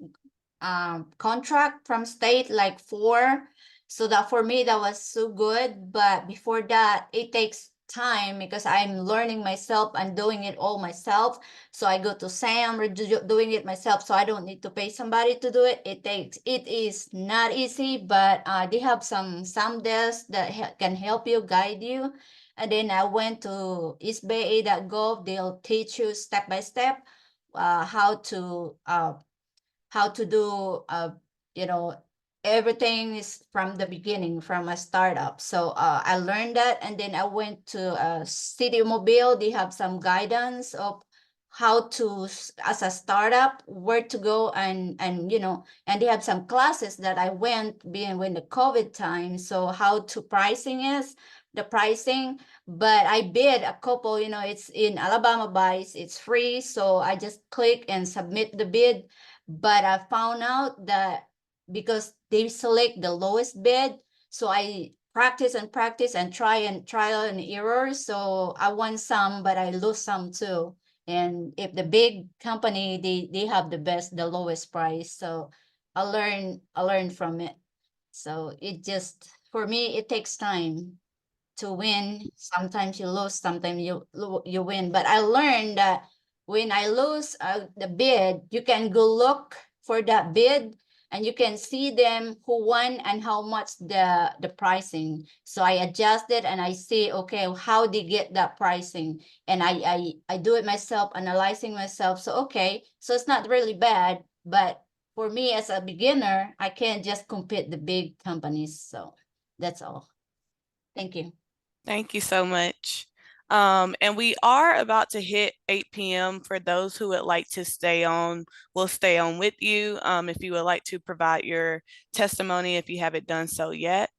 contract from state, like 4. So that for me that was so good. But before that, it takes time because I'm learning myself and doing it all myself. So I go to Sam doing it myself, so I don't need to pay somebody to do it. It is not easy, but they have some desks that can help you, guide you. And then I went to eastbay.gov. They'll teach you step by step how to do you know, everything is from the beginning, from a startup. So I learned that, and then I went to City Mobile. They have some guidance of how to, as a startup, where to go, and you know, and they have some classes that I went being when the COVID time. So how to pricing is the pricing, but I bid a couple, you know, it's in Alabama buys, it's free. So I just click and submit the bid. But I found out that because they select the lowest bid, so I practice and trial and error. So I won some, but I lose some too. And if the big company, they have the lowest price. So I learn from it. So it just, for me, it takes time to win. Sometimes you lose, sometimes you win. But I learned that when I lose the bid, you can go look for that bid and you can see them who won and how much the pricing. So I adjusted and I see, okay, how they get that pricing. And I do it myself, analyzing myself. So, okay, so it's not really bad, but for me as a beginner, I can't just compete the big companies. So that's all. Thank you. Thank you so much. And we are about to hit 8 p.m. For those who would like to stay on, we'll stay on with you. If you would like to provide your testimony, if you haven't done so yet.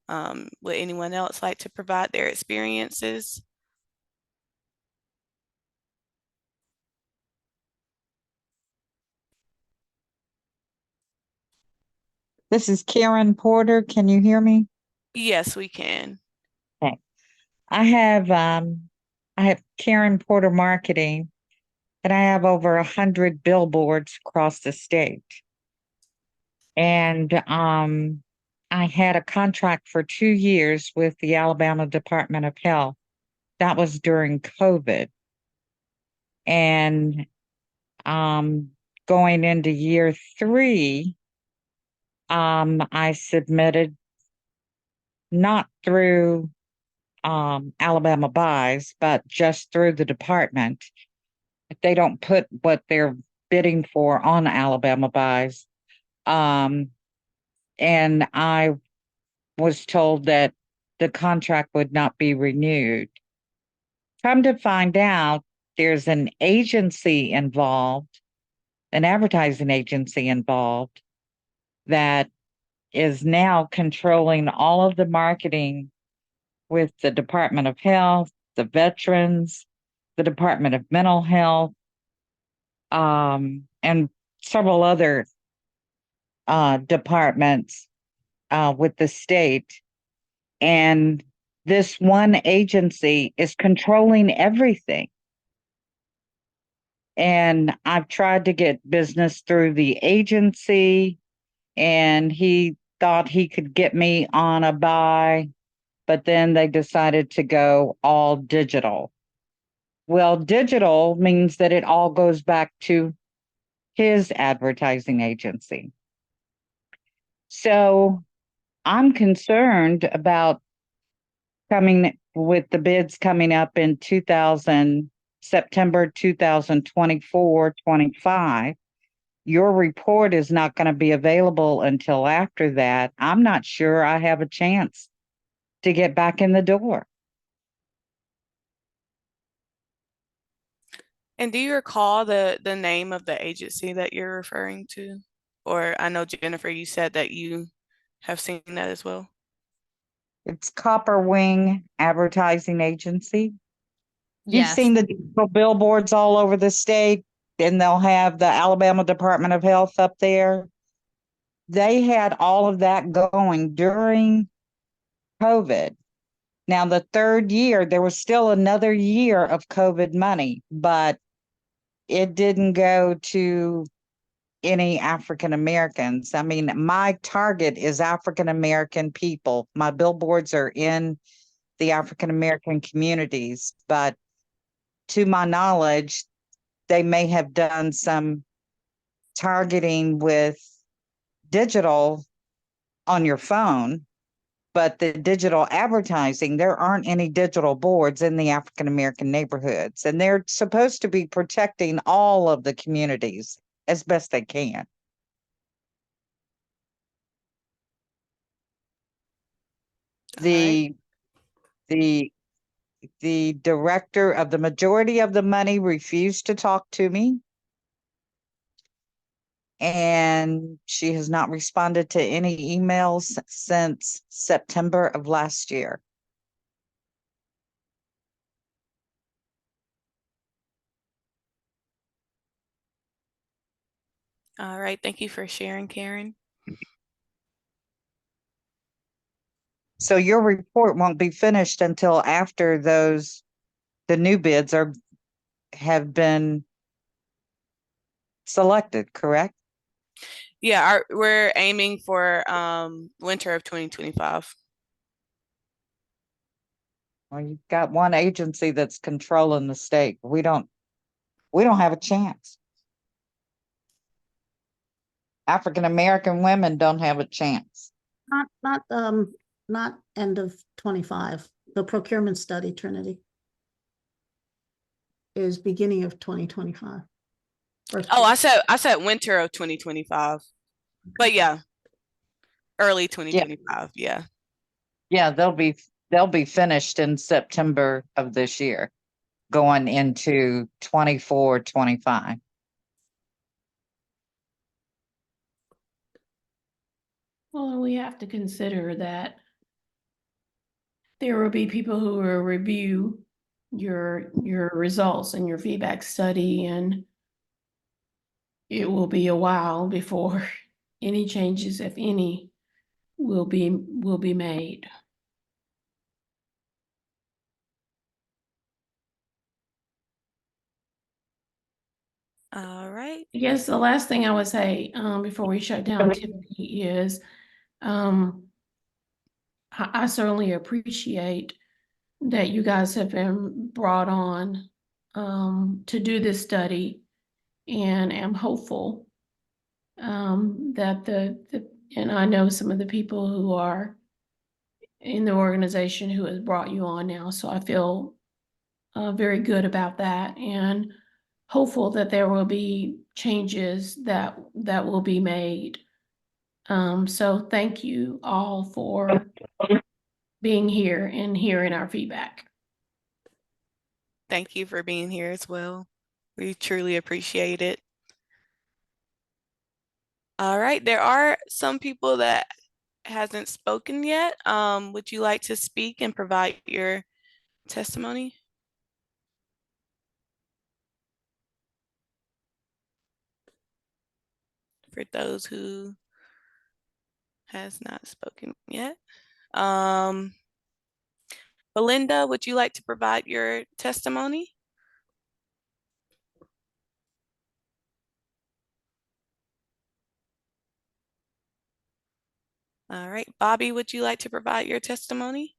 Would anyone else like to provide their experiences? This is Karen Porter. Can you hear me? Yes, we can. Okay. I have Karen Porter Marketing, and I have over 100 billboards across the state. And I had a contract for 2 years with the Alabama Department of Health. That was during COVID. And going into year 3, I submitted not through Alabama Buys, but just through the department. They don't put what they're bidding for on Alabama Buys. And I was told that the contract would not be renewed. Come to find out, there's an agency involved, an advertising agency involved, that is now controlling all of the marketing with the Department of Health, the veterans, the Department of Mental Health, and several other departments with the state. And this one agency is controlling everything. And I've tried to get business through the agency, and he thought he could get me on a buy, but then they decided to go all digital. Well, digital means that it all goes back to his advertising agency. So I'm concerned about coming with the bids coming up in September 2024-25. Your report is not going to be available until after that. I'm not sure I have a chance to get back in the door. And do you recall the name of the agency that you're referring to? Or I know, Jennifer, you said that you have seen that as well. It's Copper Wing Advertising Agency. You've Yes. seen the digital billboards all over the state, and they'll have the Alabama Department of Health up there. They had all of that going during COVID. Now, the third year, there was still another year of COVID money, but it didn't go to any African Americans. I mean, my target is African American people. My billboards are in the African American communities, but to my knowledge, they may have done some targeting with digital on your phone, but the digital advertising, there aren't any digital boards in the African American neighborhoods, and they're supposed to be protecting all of the communities as best they can. All right. The the director of the majority of the money refused to talk to me, and she has not responded to any emails since September of last year. All right. Thank you for sharing, Karen. So your report won't be finished until after the new bids have been selected, correct? Yeah, we're aiming for winter of 2025. Well, you've got one agency that's controlling the state. We don't have a chance. African American women don't have a chance. Not end of 25. The procurement study, Trinity, is beginning of 2025. Oh, I said winter of 2025. But yeah, early Yeah, 2025. Yeah. yeah, they'll be finished in September of this year, going into 24, 25. Well, we have to consider that there will be people who will review your results and your feedback study, and it will be a while before any changes, if any, will be made. All right. I guess the last thing I would say before we shut down, Tiffany, is I certainly appreciate that you guys have been brought on to do this study, and am hopeful that and I know some of the people who are in the organization who has brought you on now, so I feel very good about that, and hopeful that there will be changes that will be made. So thank you all for being here and hearing our feedback. Thank you for being here as well. We truly appreciate it. All right. There are some people that hasn't spoken yet. Would you like to speak and provide your testimony? For those who has not spoken yet. Belinda, would you like to provide your testimony? All right. Bobby, would you like to provide your testimony?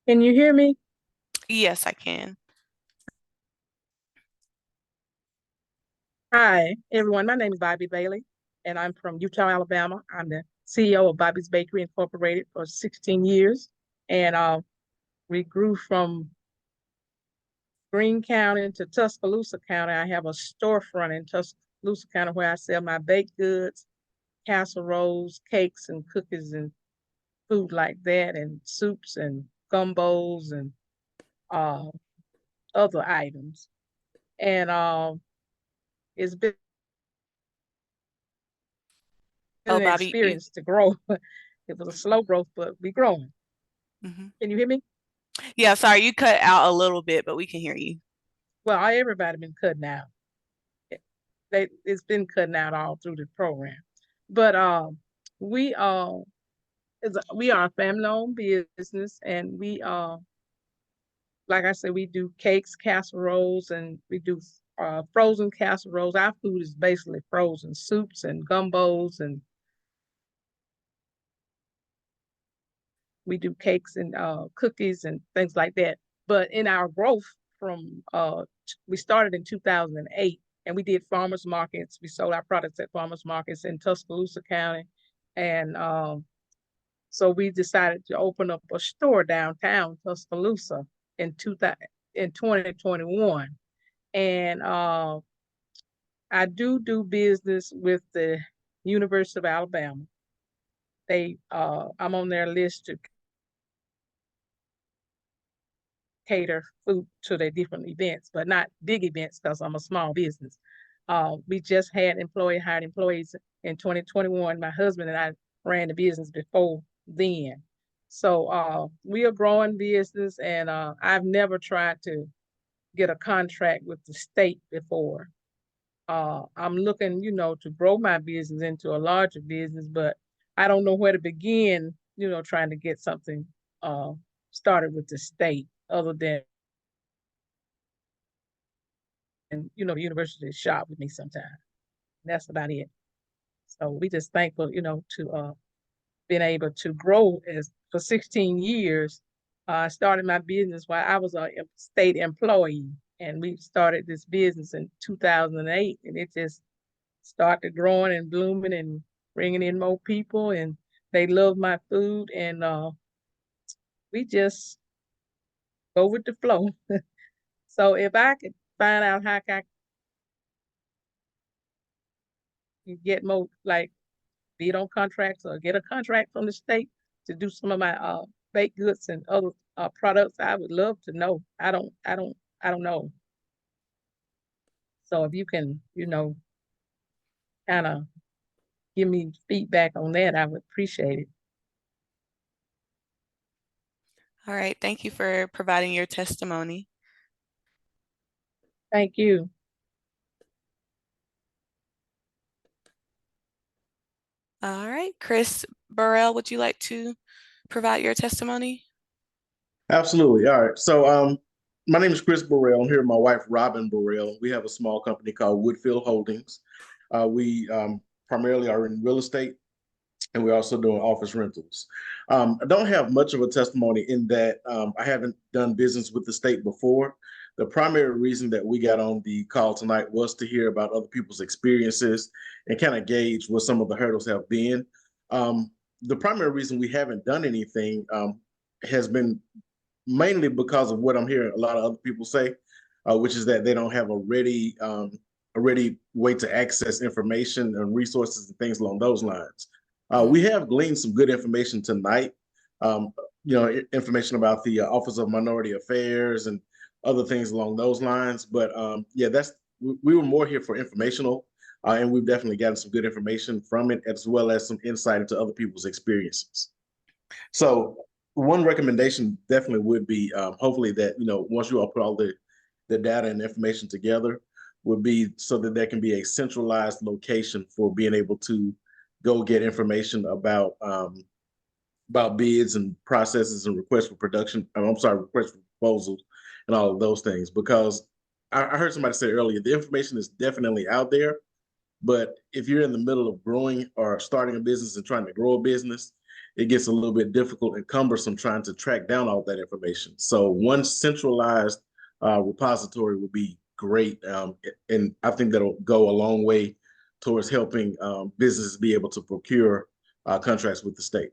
Can you hear me? Yes, I can. Hi, everyone. My name is Bobby Bailey, and I'm from Utah, Alabama. I'm the CEO of Bobby's Bakery Incorporated for 16 years. And we grew from Greene County to Tuscaloosa County. I have a storefront in Tuscaloosa County where I sell my baked goods, casseroles, cakes, and cookies, and food like that, and soups and gumbos and other items. And it's been Oh, an Bobby, you. experience to grow. It was a slow growth, but we're growing. Mhm. Can you hear me? Yeah, sorry, you cut out a little bit, but we can hear you. Well, everybody been cutting out. It's been cutting out all through the program. But we we are a family-owned business, and we like I said, we do cakes, casseroles, and we do frozen casseroles. Our food is basically frozen soups and gumbos and we do cakes and cookies and things like that. But in our growth from we started in 2008 and we did farmers markets. We sold our products at farmers markets in Tuscaloosa County. And so we decided to open up a store downtown Tuscaloosa in 2021. And I do business with the University of Alabama. I'm on their list to cater food to their different events, but not big events because I'm a small business. We just had hired employees in 2021. My husband and I ran the business before then. So we are growing business, and I've never tried to get a contract with the state before. I'm looking, to grow my business into a larger business, but I don't know where to begin, trying to get something started with the state other than, the university shop with me sometime. That's about it. So we just thankful, to been able to grow for 16 years. I started my business while I was a state employee, and we started this business in 2008, and it just started growing and blooming and bringing in more people, and they love my food, and we just go with the flow. So if I could find out how I can get more, like, bid on contracts or get a contract from the state to do some of my baked goods and other products, I would love to know. I don't know. So if you can, kind of give me feedback on that, I would appreciate it. All right. Thank you for providing your testimony. Thank you. All right. Chris Burrell, would you like to provide your testimony? Absolutely. All right. So my name is Chris Burrell. I'm here with my wife, Robin Burrell. We have a small company called Woodfield Holdings. We primarily are in real estate, and we're also doing office rentals. I don't have much of a testimony in that I haven't done business with the state before. The primary reason that we got on the call tonight was to hear about other people's experiences and kind of gauge what some of the hurdles have been. The primary reason we haven't done anything has been mainly because of what I'm hearing a lot of other people say, which is that they don't have a ready way to access information and resources and things along those lines. We have gleaned some good information tonight, information about the Office of Minority Affairs and other things along those lines. But yeah, we were more here for informational, and we've definitely gotten some good information from it, as well as some insight into other people's experiences. So one recommendation definitely would be, hopefully that, once you all put all the data and information together, would be so that there can be a centralized location for being able to go get information about bids and processes and requests for production. Requests for proposals and all of those things. Because I heard somebody say earlier, the information is definitely out there, but if you're in the middle of growing or starting a business and trying to grow a business, it gets a little bit difficult and cumbersome trying to track down all that information. So one centralized repository would be great. And I think that'll go a long way towards helping businesses be able to procure contracts with the state.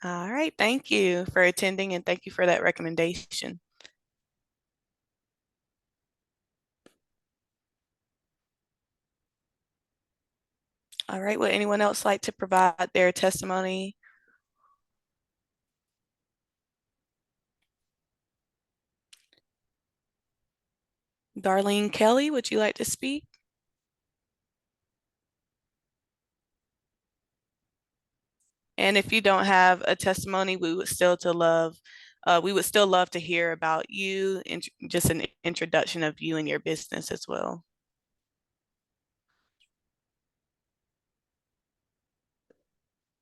All right. Thank you for attending, and thank you for that recommendation. All right. Would anyone else like to provide their testimony? Darlene Kelly, would you like to speak? And if you don't have a testimony, we would still love to hear about you and just an introduction of you and your business as well.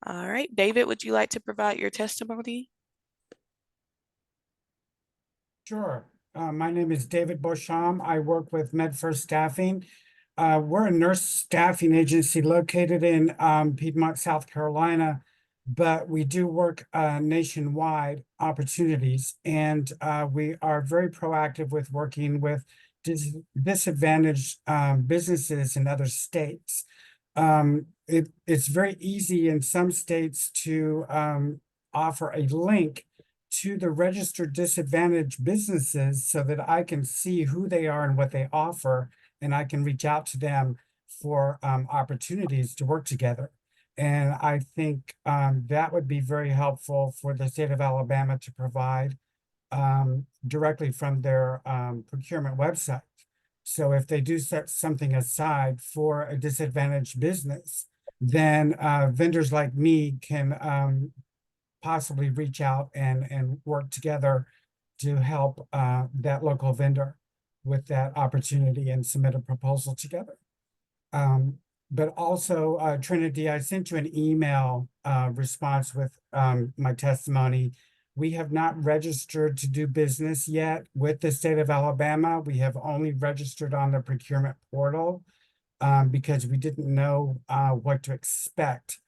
All right, David, would you like to provide your testimony? Sure. My name is David Beauchamp. I work with MedFirst Staffing. We're a nurse staffing agency located in Piedmont, South Carolina, but we do work nationwide opportunities, and we are very proactive with working with disadvantaged businesses in other states. It's very easy in some states to offer a link to the registered disadvantaged businesses so that I can see who they are and what they offer, and I can reach out to them for opportunities to work together. And I think that would be very helpful for the state of Alabama to provide directly from their procurement website. So if they do set something aside for a disadvantaged business, then vendors like me can possibly reach out and work together to help that local vendor with that opportunity and submit a proposal together. But also, Trinity, I sent you an email response with my testimony. We have not registered to do business yet with the state of Alabama. We have only registered on the procurement portal because we didn't know what to expect.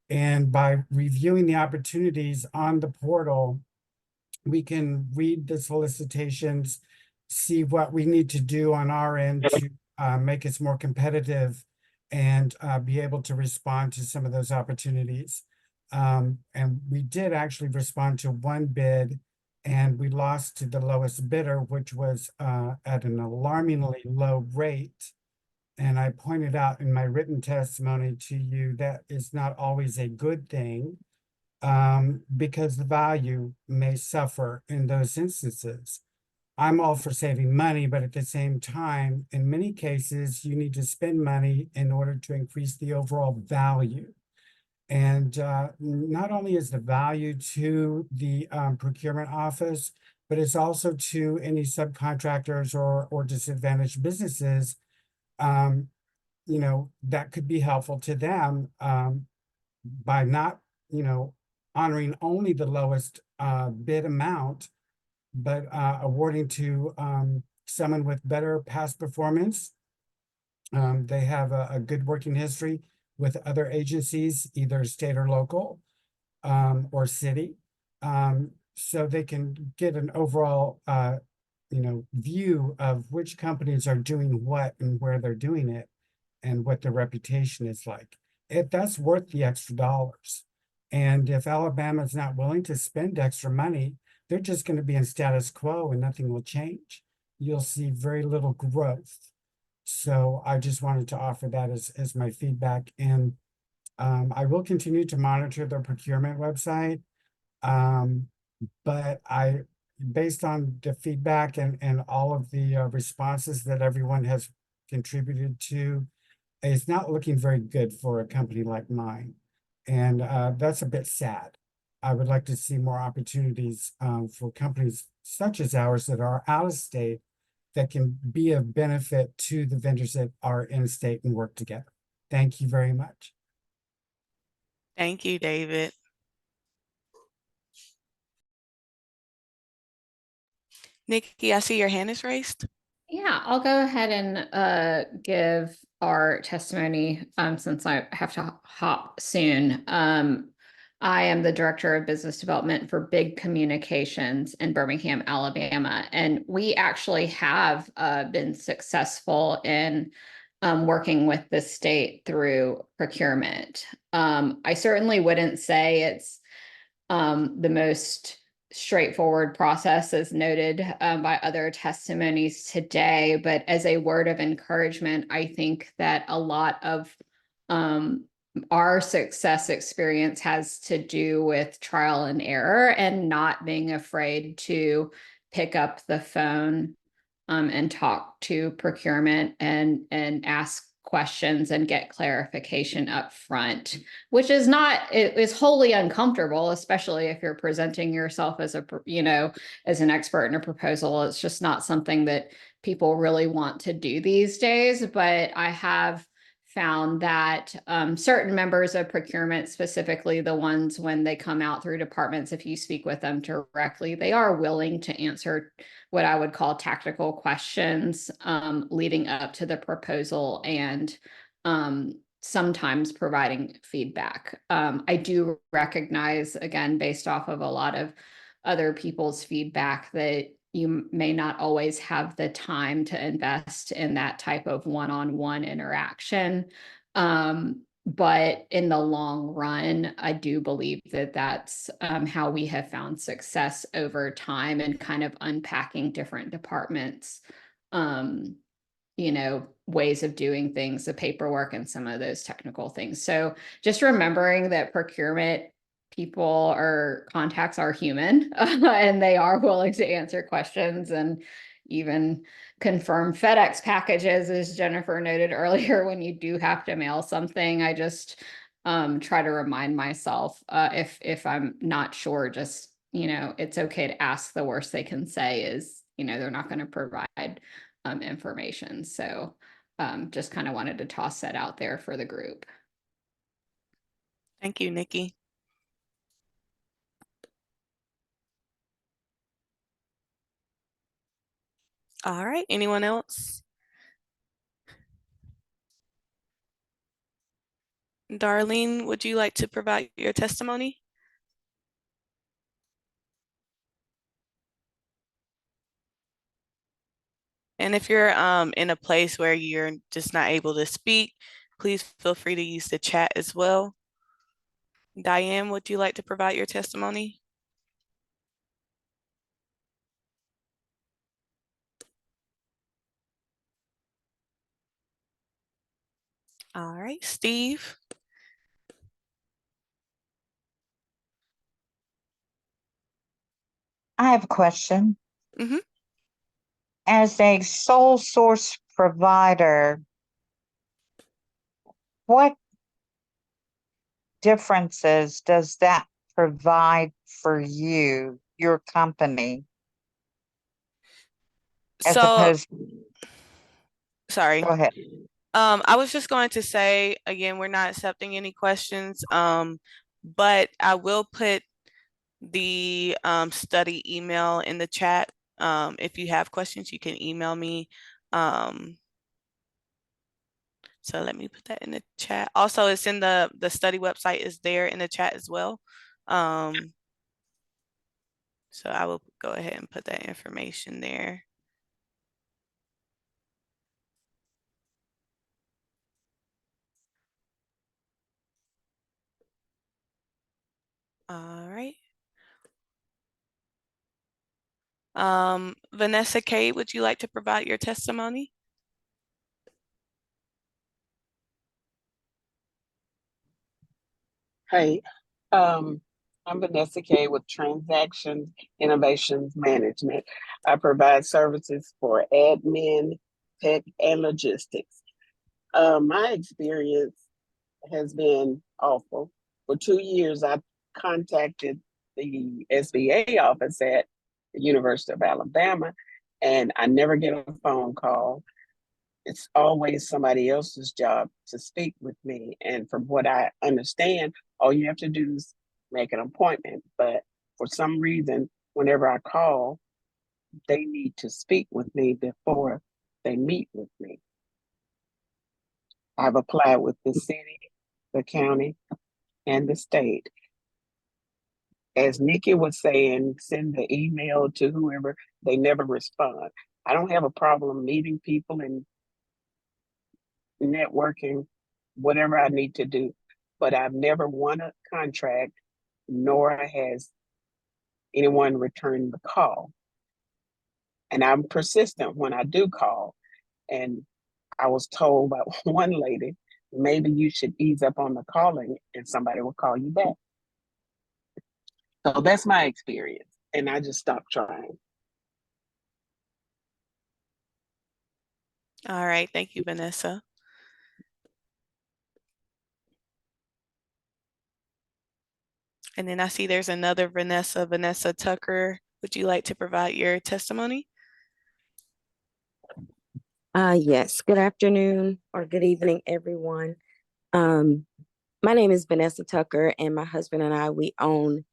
And by reviewing the opportunities on the portal, we can read the solicitations, see what we need to do on our end to make us more competitive and be able to respond to some of those opportunities. And we did actually respond to one bid, and we lost to the lowest bidder, which was at an alarmingly low rate. And I pointed out in my written testimony to you that is not always a good thing because the value may suffer in those instances. I'm all for saving money, but at the same time, in many cases, you need to spend money in order to increase the overall value. And not only is the value to the procurement office, but it's also to any subcontractors or disadvantaged businesses, that could be helpful to them by not, honoring only the lowest bid amount, but awarding to someone with better past performance. They have a good working history with other agencies, either state or local, or city. So they can get an overall, view of which companies are doing what and where they're doing it and what their reputation is like. If that's worth the extra dollars. And if Alabama is not willing to spend extra money, they're just going to be in status quo and nothing will change. You'll see very little growth. So I just wanted to offer that as my feedback. And I will continue to monitor the procurement website. But based on the feedback and all of the responses that everyone has contributed to, it's not looking very good for a company like mine. And that's a bit sad. I would like to see more opportunities for companies such as ours that are out of state that can be of benefit to the vendors that are in state and work together. Thank you very much. Thank you, David. Nikki, I see your hand is raised. Yeah, I'll go ahead and give our testimony since I have to hop soon. I am the Director of Business Development for Big Communications in Birmingham, Alabama, and we actually have been successful in working with the state through procurement. I certainly wouldn't say it's the most straightforward process as noted by other testimonies today, but as a word of encouragement, I think that a lot of our success experience has to do with trial and error and not being afraid to pick up the phone and talk to procurement and ask questions and get clarification up front, which is not, it is wholly uncomfortable, especially if you're presenting yourself as as an expert in a proposal. It's just not something that people really want to do these days. But I have found that certain members of procurement, specifically the ones when they come out through departments, if you speak with them directly, they are willing to answer what I would call tactical questions leading up to the proposal and sometimes providing feedback. I do recognize, again, based off of a lot of other people's feedback, that you may not always have the time to invest in that type of one-on-one interaction. But in the long run, I do believe that that's how we have found success over time and kind of unpacking different departments, ways of doing things, the paperwork and some of those technical things. So just remembering that procurement people or contacts are human and they are willing to answer questions and even confirm FedEx packages, as Jennifer noted earlier. When you do have to mail something, I just try to remind myself, if I'm not sure, just, it's okay to ask. The worst they can say is, they're not going to provide information. So just kind of wanted to toss that out there for the group. Thank you, Nikki. All right, anyone else? Darlene, would you like to provide your testimony? And if you're in a place where you're just not able to speak, please feel free to use the chat as well. Diane, would you like to provide your testimony? All right, Steve. I have a question. Mm-hmm. As a sole source provider, what differences does that provide for you, your company, as So, opposed? sorry. Go ahead. I was just going to say, again, we're not accepting any questions, but I will put the study email in the chat. If you have questions, you can email me. So let me put that in the chat. Also, it's in the study website is there in the chat as well. So I will go ahead and put that information there. All right. Vanessa K, would you like to provide your testimony? Hey, I'm Vanessa Kay with Transaction Innovations Management. I provide services for admin, tech, and logistics. My experience has been awful. For 2 years, I contacted the SBA office at the University of Alabama, and I never get a phone call. It's always somebody else's job to speak with me. And from what I understand, all you have to do is make an appointment. But for some reason, whenever I call, they need to speak with me before they meet with me. I've applied with the city, the county, and the state. As Nikki was saying, send the email to whoever, they never respond. I don't have a problem meeting people and networking, whatever I need to do. But I've never won a contract, nor has anyone returned the call. And I'm persistent when I do call. And I was told by one lady, maybe you should ease up on the calling and somebody will call you back. So that's my experience. And I just stopped trying. All right, thank you, Vanessa. And then I see there's another Vanessa Tucker. Would you like to provide your testimony? Yes. Good afternoon or good evening, everyone. My name is Vanessa Tucker, and my husband and I, we own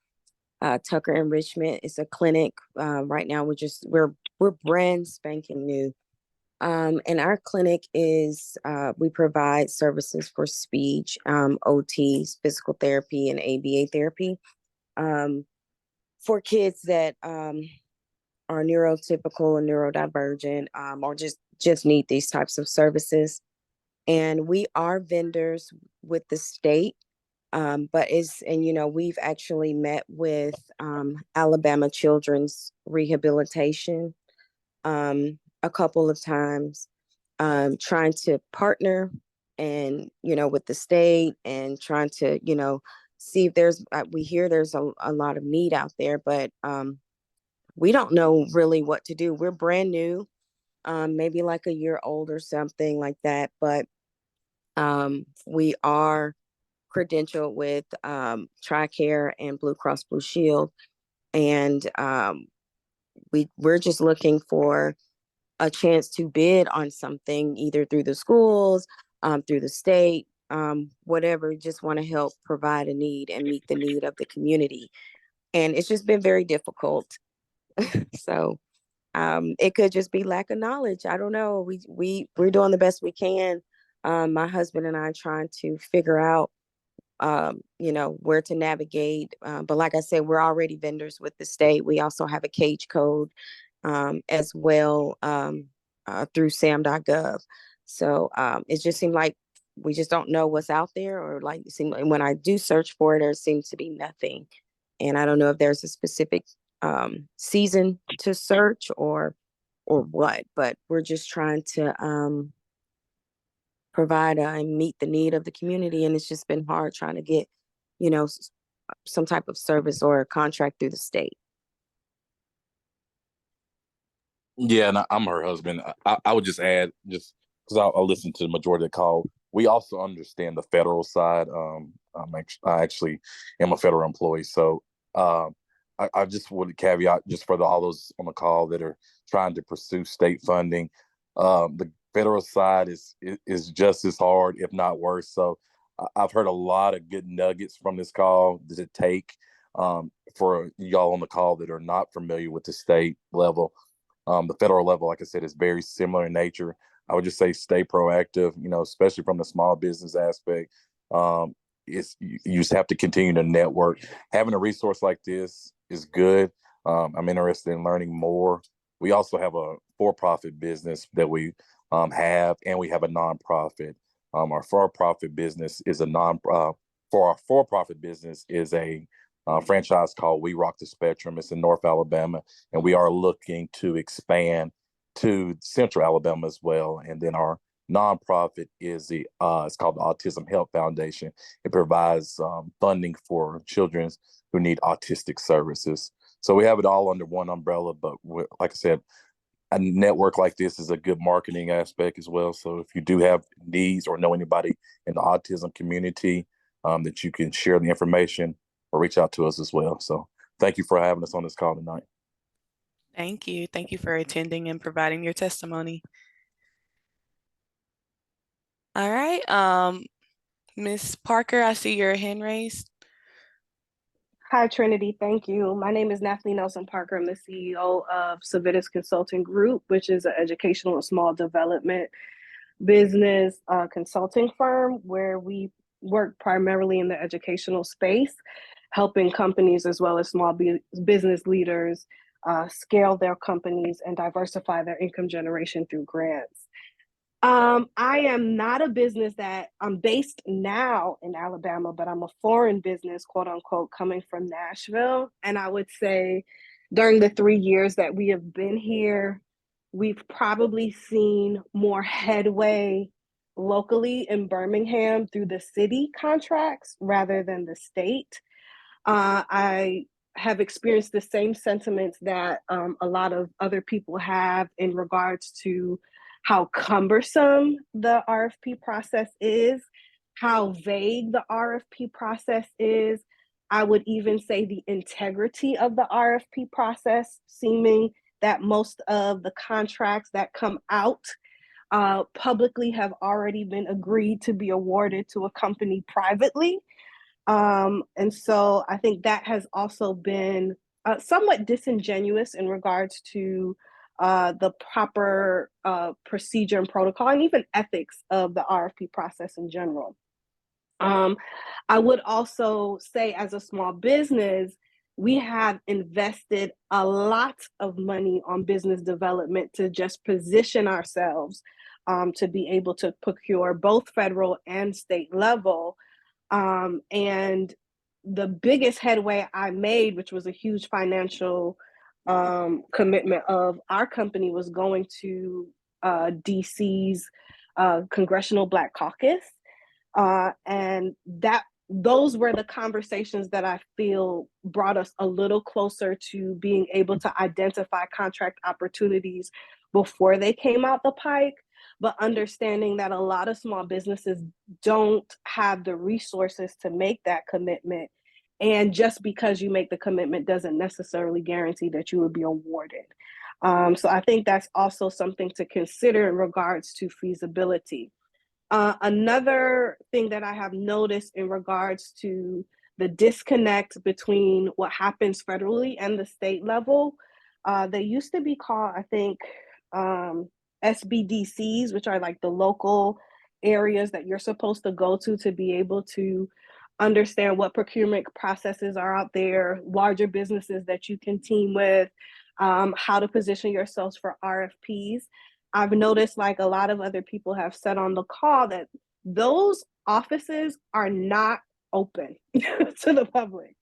Tucker Enrichment. It's a clinic. Right now, we're brand spanking new. And our clinic is, we provide services for speech, OTs, physical therapy, and ABA therapy for kids that are neurotypical and neurodivergent, or just need these types of services. And we are vendors with the state. But we've actually met with Alabama Children's Rehabilitation a couple of times, trying to partner and, with the state and trying to, see if we hear there's a lot of need out there, but we don't know really what to do. We're brand new, maybe like a year old or something like that, but we are credentialed with TRICARE and Blue Cross Blue Shield. And we're just looking for a chance to bid on something, either through the schools, through the state, whatever. Just want to help provide a need and meet the need of the community. And it's just been very difficult. So it could just be lack of knowledge. I don't know. We're doing the best we can. My husband and I are trying to figure out where to navigate. But like I said, we're already vendors with the state. We also have a cage code as well through sam.gov. So it just seemed like we just don't know what's out there, or like when I do search for it, there seems to be nothing. And I don't know if there's a specific season to search or what, but we're just trying to provide and meet the need of the community. And it's just been hard trying to get, some type of service or a contract through the state. Yeah, and I'm her husband. I would just add, just because I'll listen to the majority of the call. We also understand the federal side. I actually am a federal employee, so I just would caveat just for all those on the call that are trying to pursue state funding. The federal side is just as hard, if not worse. So I've heard a lot of good nuggets from this call to take for y'all on the call that are not familiar with the state level. The federal level, like I said, is very similar in nature. I would just say stay proactive, especially from the small business aspect. You just have to continue to network. Having a resource like this is good. I'm interested in learning more. We also have a for-profit business that we have, and we have a nonprofit. Our for-profit business is for our for-profit business is a franchise called We Rock the Spectrum. It's in North Alabama, and we are looking to expand to Central Alabama as well. And then our nonprofit is it's called the Autism Help Foundation. It provides funding for children who need autistic services. So we have it all under one umbrella, but like I said, a network like this is a good marketing aspect as well. So if you do have needs or know anybody in the autism community, that you can share the information or reach out to us as well. So thank you for having us on this call tonight. Thank you. Thank you for attending and providing your testimony. All right. Ms. Parker, I see your hand raised. Hi, Trinity. Thank you. My name is Nathalie Nelson Parker. I'm the CEO of Civitas Consulting Group, which is an educational and small development business consulting firm where we work primarily in the educational space, helping companies as well as small business leaders scale their companies and diversify their income generation through grants. I am not a business that I'm based now in Alabama, but I'm a foreign business, quote unquote, coming from Nashville. And I would say during the 3 years that we have been here, we've probably seen more headway locally in Birmingham through the city contracts rather than the state. I have experienced the same sentiments that a lot of other people have in regards to how cumbersome the RFP process is, how vague the RFP process is. I would even say the integrity of the RFP process, seeming that most of the contracts that come out publicly have already been agreed to be awarded to a company privately. And so I think that has also been somewhat disingenuous in regards to the proper procedure and protocol and even ethics of the RFP process in general. I would also say, as a small business, we have invested a lot of money on business development to just position ourselves to be able to procure both federal and state level. And the biggest headway I made, which was a huge financial commitment of our company, was going to DC's Congressional Black Caucus. And those were the conversations that I feel brought us a little closer to being able to identify contract opportunities before they came out the pike, but understanding that a lot of small businesses don't have the resources to make that commitment. And just because you make the commitment doesn't necessarily guarantee that you will be awarded. So I think that's also something to consider in regards to feasibility. Another thing that I have noticed in regards to the disconnect between what happens federally and the state level, they used to be called, I think, SBDCs, which are like the local areas that you're supposed to go to be able to understand what procurement processes are out there, larger businesses that you can team with, how to position yourselves for RFPs. I've noticed, like a lot of other people have said on the call, that those offices are not open to the public.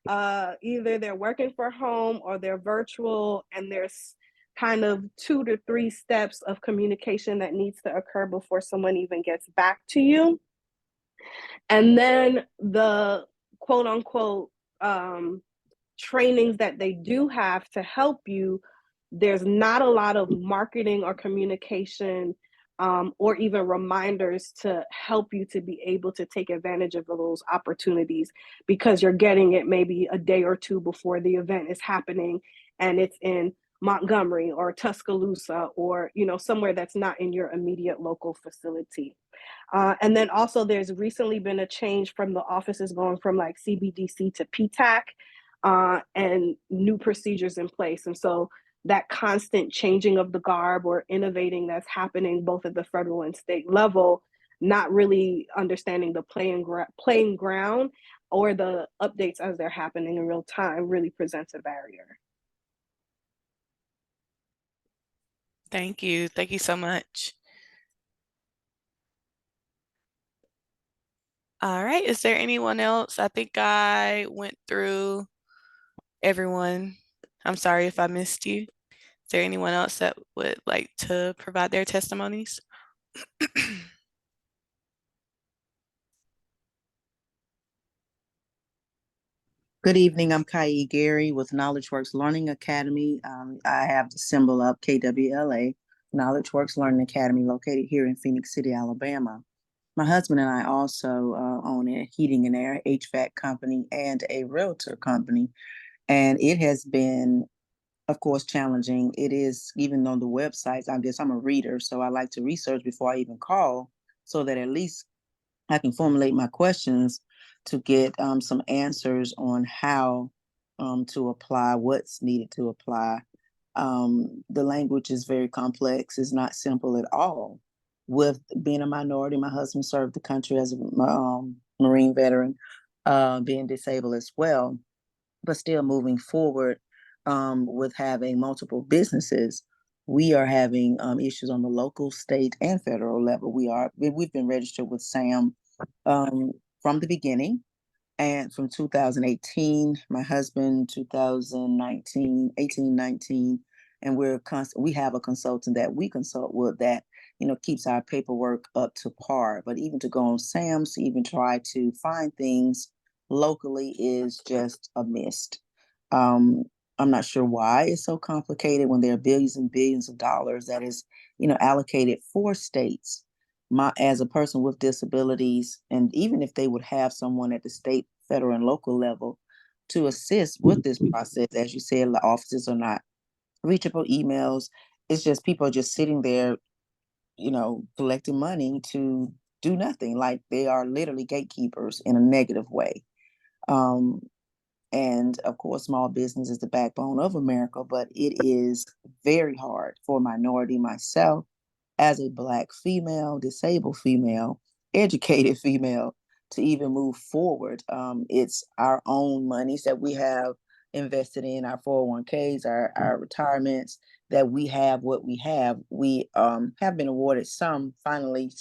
Either they're working from home or they're virtual, and there's kind of 2 to 3 steps of communication that needs to occur before someone even gets back to you. And then the quote unquote trainings that they do have to help you, there's not a lot of marketing or communication or even reminders to help you to be able to take advantage of those opportunities, because you're getting it maybe a day or two before the event is happening, and it's in Montgomery or Tuscaloosa, or somewhere that's not in your immediate local facility. And then also there's recently been a change from the offices going from like CBDC to PTAC, and new procedures in place. And so that constant changing of the garb or innovating that's happening both at the federal and state level, not really understanding the playing ground or the updates as they're happening in real time, really presents a barrier. Thank you. Thank you so much. All right. Is there anyone else? I think I went through everyone. I'm sorry if I missed you. Is there anyone else that would like to provide their testimonies? Good evening. I'm Kai Gary with Knowledge Works Learning Academy. I have the symbol up KWLA, Knowledge Works Learning Academy, located here in Phoenix City, Alabama. My husband and I also own a heating and air HVAC company and a realtor company. And it has been, of course, challenging. It is, even though the websites, I guess I'm a reader, so I like to research before I even call, so that at least I can formulate my questions to get some answers on how to apply, what's needed to apply. The language is very complex. It's not simple at all. With being a minority, my husband served the country as a Marine veteran, being disabled as well, but still moving forward with having multiple businesses. We are having issues on the local, state, and federal level. We've been registered with SAM from the beginning, and from 2018, my husband 2019, 18, 19, and we have a consultant that we consult with that keeps our paperwork up to par. But even to go on SAM's to even try to find things locally is just a mist. I'm not sure why it's so complicated when there are billions and billions of dollars that is, allocated for states. As a person with disabilities, and even if they would have someone at the state, federal, and local level to assist with this process, as you said, the offices are not reachable, emails. It's just people are just sitting there, collecting money to do nothing. Like they are literally gatekeepers in a negative way. And of course, small business is the backbone of America, but it is very hard for a minority, myself, as a Black female, disabled female, educated female, to even move forward. It's our own monies that we have invested in, our 401ks, our retirements, that we have what we have. We have been awarded some finally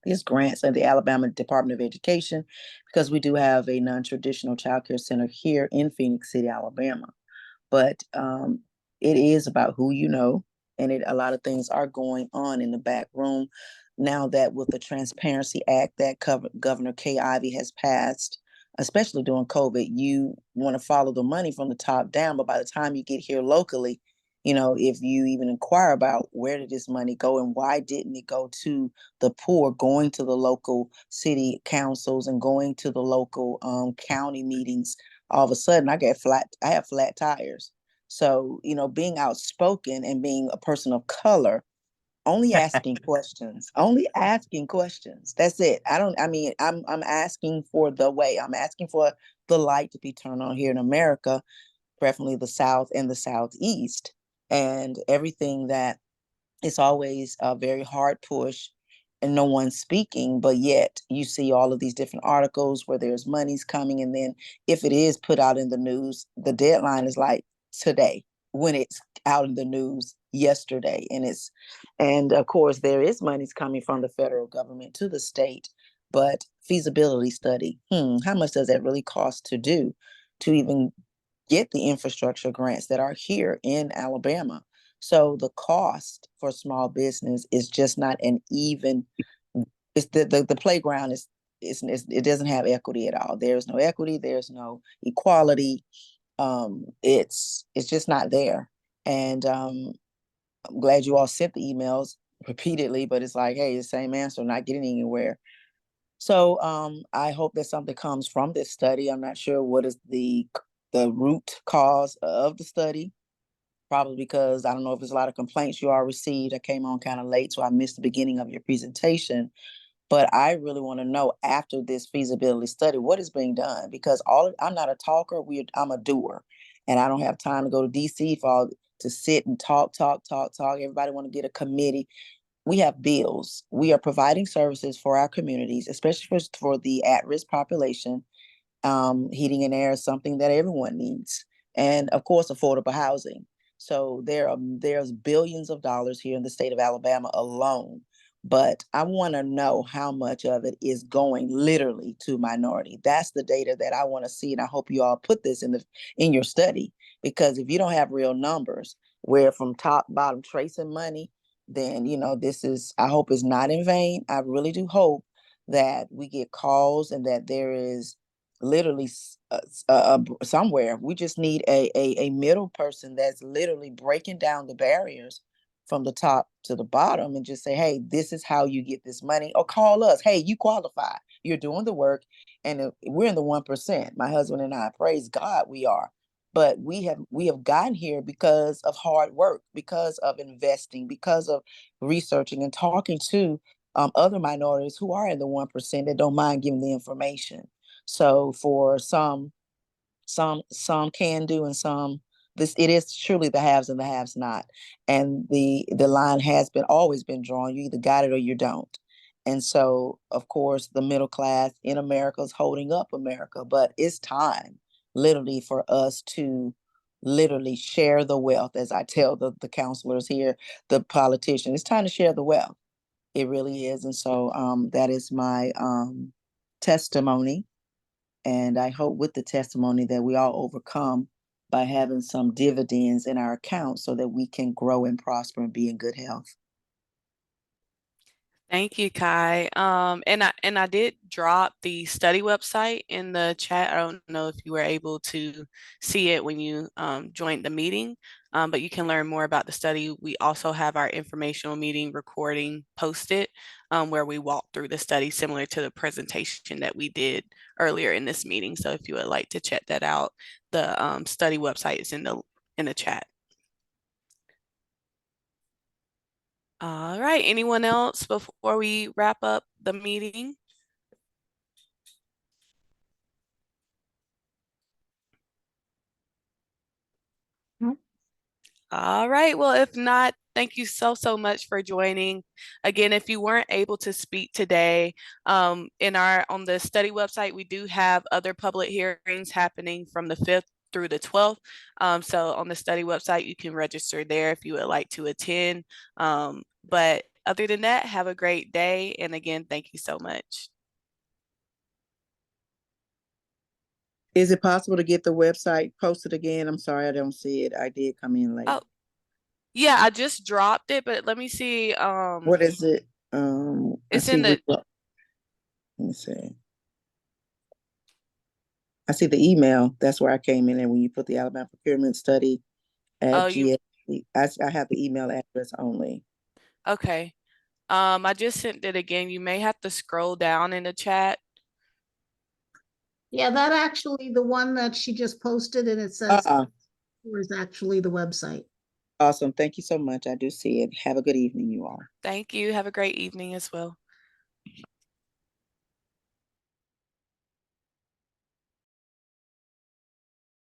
these grants at the Alabama Department of Education, because we do have a non-traditional child care center here in Phoenix City, Alabama. But it is about who you know, and a lot of things are going on in the back room now that with the Transparency Act that Governor Kay Ivey has passed, especially during COVID, you want to follow the money from the top down, but by the time you get here locally, if you even inquire about where did this money go and why didn't it go to the poor, going to the local city councils and going to the local county meetings, all of a sudden I have flat tires. So, being outspoken and being a person of color, only asking questions, only asking questions. That's it. I'm asking for the way. I'm asking for the light to be turned on here in America, preferably the South and the Southeast. And everything that it's always a very hard push and no one's speaking, but yet you see all of these different articles where there's monies coming. And then if it is put out in the news, the deadline is like today, when it's out in the news yesterday. And of course there is monies coming from the federal government to the state, but feasibility study, how much does that really cost to do, to even get the infrastructure grants that are here in Alabama? So the cost for small business is just not an even. It's the playground it doesn't have equity at all. There's no equity. There's no equality. It's just not there. And I'm glad you all sent the emails repeatedly, but it's like, hey, the same answer, not getting anywhere. So I hope that something comes from this study. I'm not sure what is the root cause of the study. Probably because I don't know if there's a lot of complaints you all received. I came on kind of late, so I missed the beginning of your presentation. But I really want to know, after this feasibility study, what is being done? Because I'm not a talker. I'm a doer, and I don't have time to go to DC to sit and talk. Everybody want to get a committee. We have bills. We are providing services for our communities, especially for the at-risk population. Heating and air is something that everyone needs, and of course, affordable housing. So there's billions of dollars here in the state of Alabama alone, but I want to know how much of it is going literally to minority. That's the data that I want to see, and I hope you all put this in your study, because if you don't have real numbers, where from top bottom tracing money, then this is, I hope, is not in vain. I really do hope that we get calls and that there is literally somewhere. We just need a middle person that's literally breaking down the barriers from the top to the bottom, and just say, hey, this is how you get this money, or call us, hey, you qualify, you're doing the work. And we're in the 1%. My husband and I, praise God, we are. But we have gotten here because of hard work, because of investing, because of researching and talking to other minorities who are in the 1% that don't mind giving the information. So for some can do, and some, it is truly the haves and the haves not. And the line has always been drawn. You either got it or you don't. And so, of course, the middle class in America is holding up America, but it's time literally for us to literally share the wealth, as I tell the counselors here, the politicians. It's time to share the wealth. It really is. And so that is my testimony. And I hope with the testimony that we all overcome by having some dividends in our account, so that we can grow and prosper and be in good health. Thank you, Kai. And I did drop the study website in the chat. I don't know if you were able to see it when you joined the meeting, but you can learn more about the study. We also have our informational meeting recording posted, where we walk through the study, similar to the presentation that we did earlier in this meeting. So if you would like to check that out, the study website is in the chat. All right, anyone else before we wrap up the meeting? All right. Well, if not, thank you so much for joining. Again, if you weren't able to speak today, in our on the study website, we do have other public hearings happening from the 5th through the 12th. So on the study website, you can register there if you would like to attend. But other than that, have a great day. And again, thank you so much. Is it possible to get the website posted again? I'm sorry, I don't see it. I did come in late. Oh, yeah, I just dropped it, but let me see. What is it? I It's see in the let me see. I see the email. That's where I came in, and when you put the Alabama procurement study at oh you GSC, I have the email address only. okay. I just sent it again. You may have to scroll down in the chat. Yeah, that actually, the one that she just posted and it says is actually the website. Awesome. Thank you so much. I do see it. Have a good evening, you all. Thank you. Have a great evening as well.